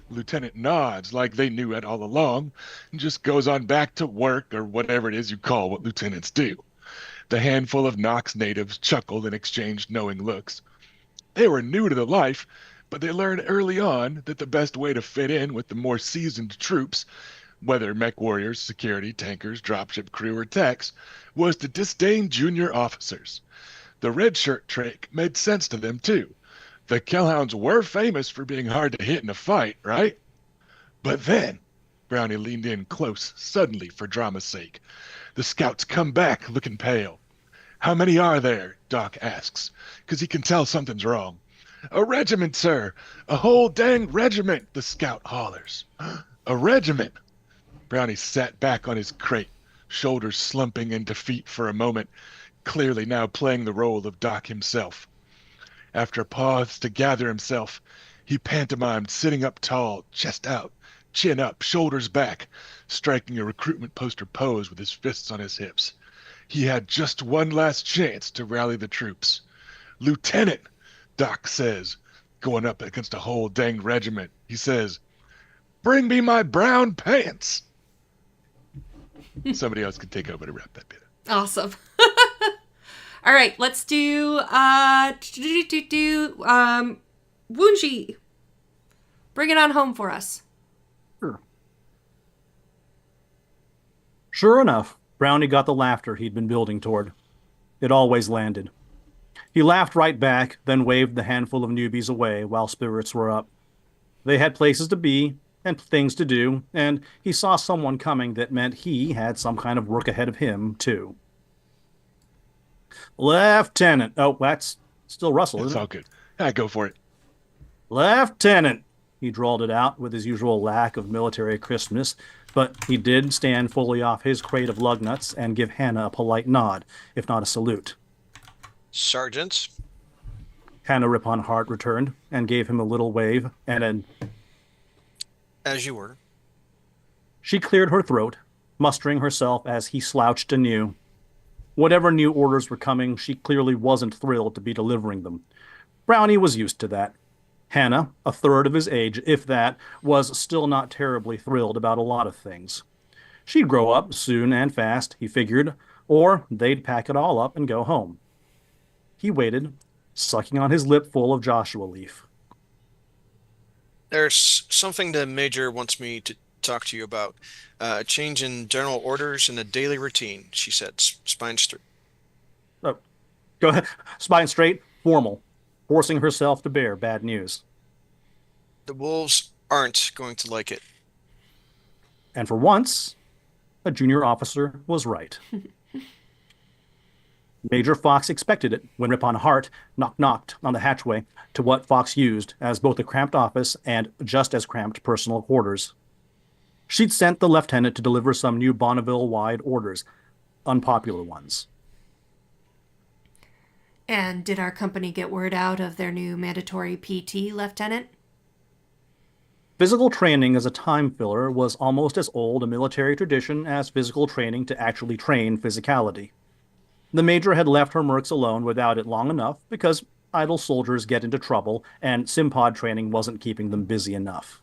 Lieutenant nods like they knew it all along and just goes on back to work or whatever it is you call what lieutenants do. The handful of Nox natives chuckled and exchanged knowing looks. They were new to the life, but they learned early on that the best way to fit in with the more seasoned troops, whether mech warriors, security, tankers, dropship crew, or techs, was to disdain junior officers. The red shirt trick made sense to them, too. The Kellhounds were famous for being hard to hit in a fight, right? But then, Brownie leaned in close, suddenly, for drama's sake. The scouts come back, looking pale. How many are there? Doc asks, 'cause he can tell something's wrong. A regiment, sir. A whole dang regiment, the scout hollers. A regiment. Brownie sat back on his crate, shoulders slumping in defeat for a moment, clearly now playing the role of Doc himself. After a pause to gather himself, he pantomimed sitting up tall, chest out, chin up, shoulders back, striking a recruitment poster pose with his fists on his hips. He had just one last chance to rally the troops. Lieutenant, Doc says, going up against a whole dang regiment. He says, bring me my brown pants. Somebody else can take over to wrap that bit up. Awesome. All right, let's do Wunji. Bring it on home for us. Sure enough, Brownie got the laughter he'd been building toward. It always landed. He laughed right back, then waved the handful of newbies away while spirits were up. They had places to be and things to do, and he saw someone coming that meant he had some kind of work ahead of him, too. Lieutenant. Oh, that's still Russell, isn't it? It's all good. Go for it. Lieutenant, He drawled it out with his usual lack of military crispness, but he did stand fully off his crate of lug nuts and give Hannah a polite nod, if not a salute. Sergeant. Hannah Ripon Hart returned and gave him a little wave and an... As you were. She cleared her throat, mustering herself as he slouched anew. Whatever new orders were coming, she clearly wasn't thrilled to be delivering them. Brownie was used to that. Hannah, a third of his age, if that, was still not terribly thrilled about a lot of things. She'd grow up soon and fast, he figured, or they'd pack it all up and go home. He waited, sucking on his lip full of Joshua leaf. There's something the Major wants me to talk to you about. A change in general orders and a daily routine, she said, spine straight. Oh, go ahead. Spine straight, formal, forcing herself to bear bad news. The wolves aren't going to like it. And for once, a junior officer was right. Major Fox expected it when Ripon Hart knocked on the hatchway to what Fox used as both a cramped office and just as cramped personal quarters. She'd sent the lieutenant to deliver some new Bonneville-wide orders, unpopular ones. And did our company get word out of their new mandatory PT, Lieutenant? Physical training as a time filler was almost as old a military tradition as physical training to actually train physicality. The Major had left her mercs alone without it long enough because idle soldiers get into trouble and Simpod training wasn't keeping them busy enough.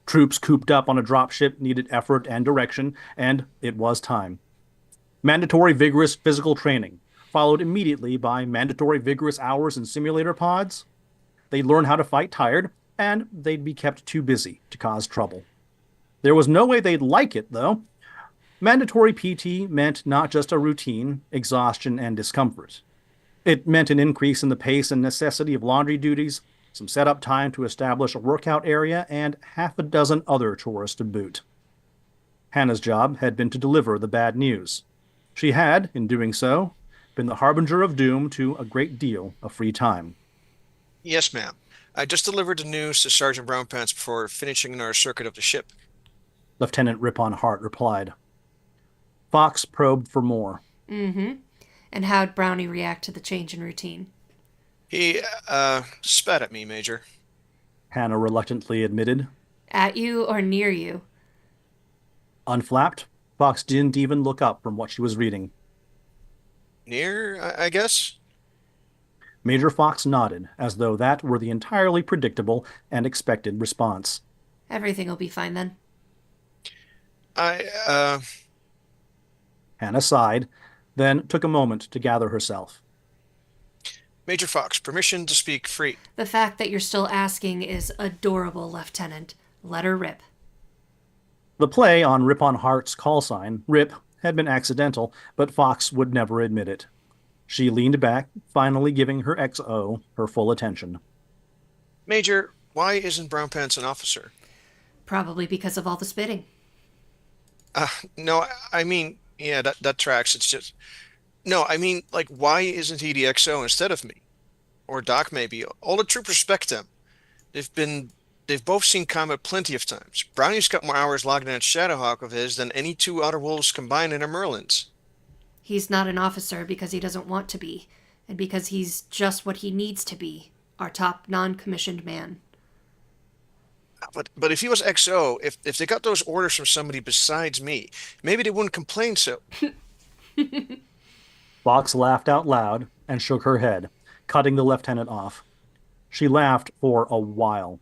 Troops cooped up on a dropship needed effort and direction, and it was time. Mandatory vigorous physical training, followed immediately by mandatory vigorous hours in simulator pods. They'd learn how to fight tired, and they'd be kept too busy to cause trouble. There was no way they'd like it, though. Mandatory PT meant not just a routine, exhaustion, and discomfort. It meant an increase in the pace and necessity of laundry duties, some setup time to establish a workout area, and half a dozen other chores to boot. Hannah's job had been to deliver the bad news. She had, in doing so, been the harbinger of doom to a great deal of free time. Yes, ma'am. I just delivered the news to Sergeant Brownpants before finishing our circuit of the ship. Lieutenant Ripon Hart replied. Fox probed for more. Mm-hmm. And how'd Brownie react to the change in routine? He, spat at me, Major. Hannah reluctantly admitted. At you or near you? Unflapped, Fox didn't even look up from what she was reading. Near, I guess? Major Fox nodded, as though that were the entirely predictable and expected response. Everything will be fine then. Hannah sighed, then took a moment to gather herself. Major Fox, permission to speak free. The fact that you're still asking is adorable, Lieutenant. Let her rip. The play on Ripon Hart's call sign, Rip, had been accidental, but Fox would never admit it. She leaned back, finally giving her XO her full attention. Major, why isn't Brownpants an officer? Probably because of all the spitting. No, I mean, yeah, that tracks. It's just... No, I mean, like, why isn't he the XO instead of me? Or Doc, maybe. All the troops respect him. They've both seen combat plenty of times. Brownie's got more hours logged in at Shadowhawk of his than any two other wolves combined in a Merlins. He's not an officer because he doesn't want to be, and because he's just what he needs to be, our top non-commissioned man. But if he was XO, if they got those orders from somebody besides me, maybe they wouldn't complain so. Fox laughed out loud and shook her head, cutting the lieutenant off. She laughed for a while.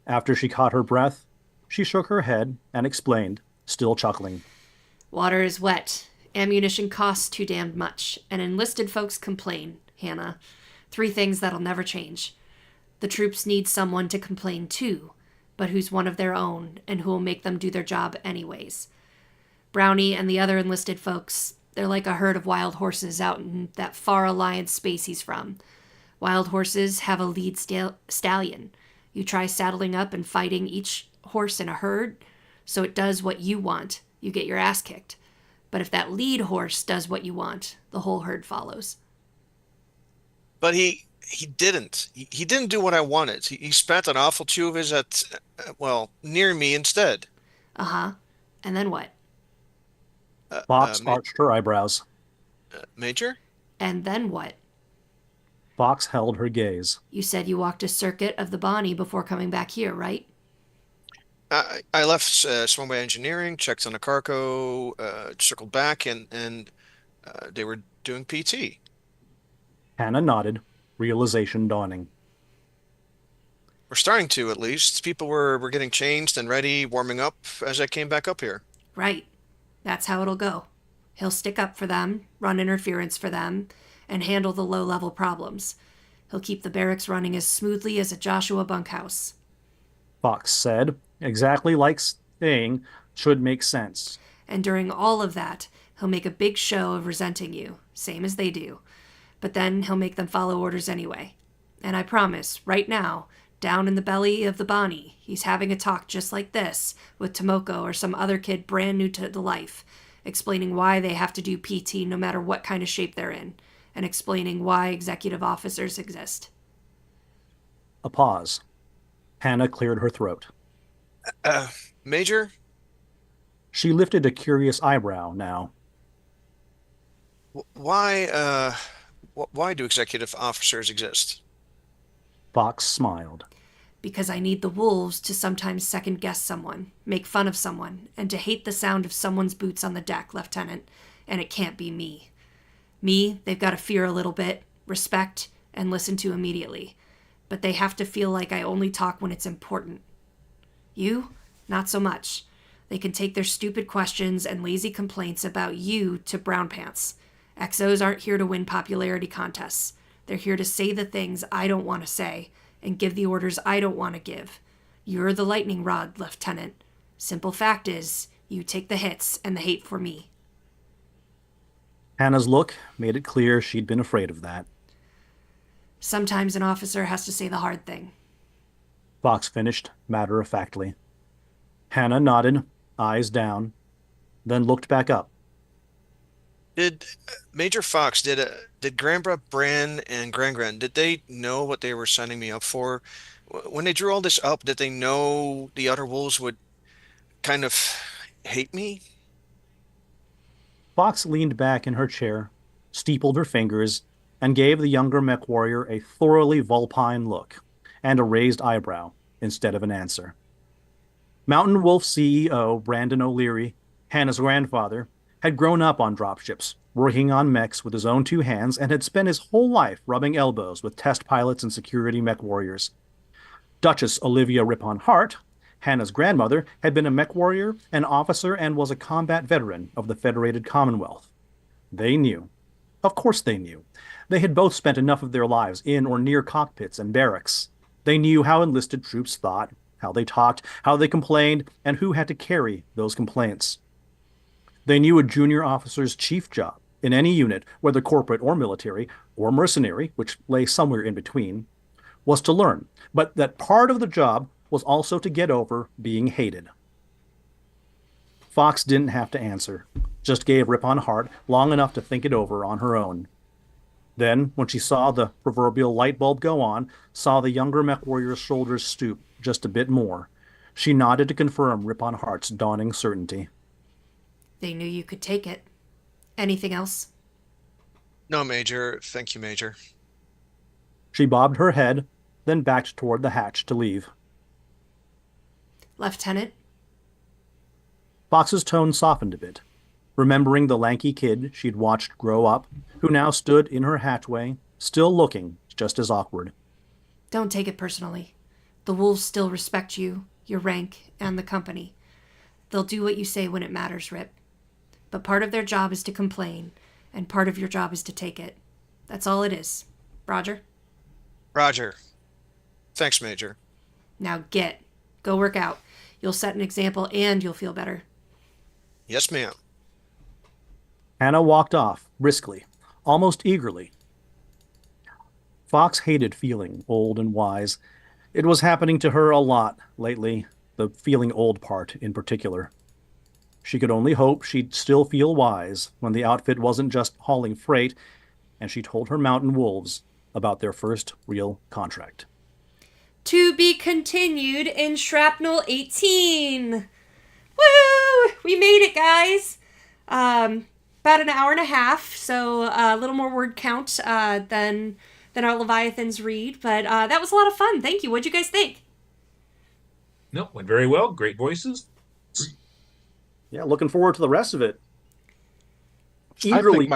After she caught her breath, she shook her head and explained, still chuckling. Water is wet. Ammunition costs too damned much, and enlisted folks complain, Hannah. 3 things that'll never change. The troops need someone to complain to, but who's one of their own and who'll make them do their job anyways. Brownie and the other enlisted folks, they're like a herd of wild horses out in that far Alliance space he's from. Wild horses have a lead stallion. You try saddling up and fighting each horse in a herd, so it does what you want. You get your ass kicked. But if that lead horse does what you want, the whole herd follows. But he He didn't. He didn't do what I wanted. He spent an awful two of his at, well, near me instead. Uh-huh. And then what? Fox arched her eyebrows. Major? And then what? Fox held her gaze. You said you walked a circuit of the Bonnie before coming back here, right? I left Swamway Engineering, checked on the cargo, circled back, and they were doing PT. Hannah nodded, realization dawning. We're starting to, at least. People were getting changed and ready, warming up as I came back up here. Right. That's how it'll go. He'll stick up for them, run interference for them, and handle the low-level problems. He'll keep the barracks running as smoothly as a Joshua bunkhouse. Fox said, exactly like saying should make sense. And during all of that, he'll make a big show of resenting you, same as they do. But then he'll make them follow orders anyway. And I promise, right now, down in the belly of the Bonnie, he's having a talk just like this with Tomoko or some other kid brand new to the life, explaining why they have to do PT no matter what kind of shape they're in, and explaining why executive officers exist. A pause. Hannah cleared her throat. Major? She lifted a curious eyebrow now. Why do executive officers exist? Fox smiled. Because I need the wolves to sometimes second-guess someone, make fun of someone, and to hate the sound of someone's boots on the deck, Lieutenant. And it can't be me. Me, they've got to fear a little bit, respect, and listen to immediately. But they have to feel like I only talk when it's important. You? Not so much. They can take their stupid questions and lazy complaints about you to brown pants. XOs aren't here to win popularity contests. They're here to say the things I don't want to say and give the orders I don't want to give. You're the lightning rod, Lieutenant. Simple fact is, you take the hits and the hate for me. Hannah's look made it clear she'd been afraid of that. Sometimes an officer has to say the hard thing. Fox finished matter-of-factly. Hannah nodded, eyes down, then looked back up. Did Major Fox, did Granbra, Bran, and Gran, did they know what they were signing me up for? When they drew all this up, did they know the other wolves would kind of hate me? Fox leaned back in her chair, steepled her fingers, and gave the younger mech warrior a thoroughly vulpine look and a raised eyebrow instead of an answer. Mountain Wolf CEO Brandon O'Leary, Hannah's grandfather, had grown up on dropships, working on mechs with his own two hands, and had spent his whole life rubbing elbows with test pilots and security mech warriors. Duchess Olivia Rippon Hart, Hannah's grandmother, had been a mech warrior, an officer, and was a combat veteran of the Federated Commonwealth. They knew. Of course they knew. They had both spent enough of their lives in or near cockpits and barracks. They knew how enlisted troops thought, how they talked, how they complained, and who had to carry those complaints. They knew a junior officer's chief job in any unit, whether corporate or military, or mercenary, which lay somewhere in between, was to learn, but that part of the job was also to get over being hated. Fox didn't have to answer, just gave Rippon Hart long enough to think it over on her own. Then, when she saw the proverbial light bulb go on, saw the younger mech warrior's shoulders stoop just a bit more, she nodded to confirm Rippon Hart's dawning certainty. They knew you could take it. Anything else? No, Major. Thank you, Major. She bobbed her head, then backed toward the hatch to leave. Lieutenant? Fox's tone softened a bit, remembering the lanky kid she'd watched grow up, who now stood in her hatchway, still looking just as awkward. Don't take it personally. The wolves still respect you, your rank, and the company. They'll do what you say when it matters, Rip. But part of their job is to complain, and part of your job is to take it. That's all it is. Roger? Roger. Thanks, Major. Now get. Go work out. You'll set an example and you'll feel better. Yes, ma'am. Hannah walked off, briskly, almost eagerly. Fox hated feeling old and wise. It was happening to her a lot lately, the feeling old part in particular. She could only hope she'd still feel wise when the outfit wasn't just hauling freight, and she told her mountain wolves about their first real contract. To be continued in Shrapnel 18. Woo! We made it, guys. About an hour and a half, so a little more word count than our Leviathans read, but that was a lot of fun. Thank you. What'd you guys think? No, went very well. Great voices. Yeah, looking forward to the rest of it. Eagerly.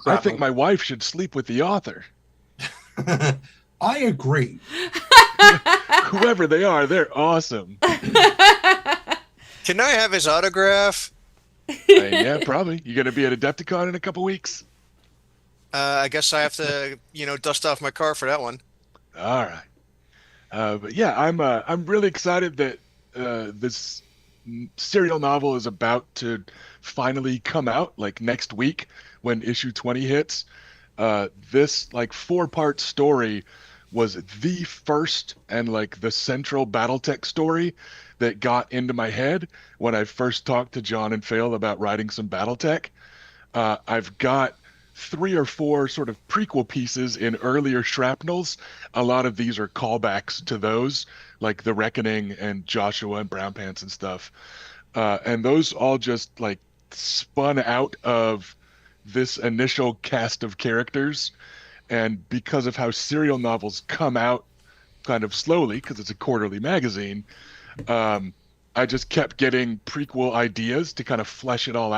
I think my wife should sleep with the author. I agree. Whoever they are, they're awesome. Can I have his autograph? Yeah, probably. You gonna be at Adepticon in a couple weeks? I guess I have to, dust off my car for that one. All right. But yeah, I'm really excited that this serial novel is about to finally come out, like next week when issue 20 hits. This like 4-part story was the first and like the central BattleTech story that got into my head when I first talked to John and Phil about writing some BattleTech. I've got 3 or 4 sort of prequel pieces in earlier Shrapnels. A lot of these are callbacks to those, like The Reckoning and Joshua and Brown Pants and stuff. And those all just like spun out of this initial cast of characters. And because of how serial novels come out kind of slowly, because it's a quarterly magazine, I just kept getting prequel ideas to kind of flesh it all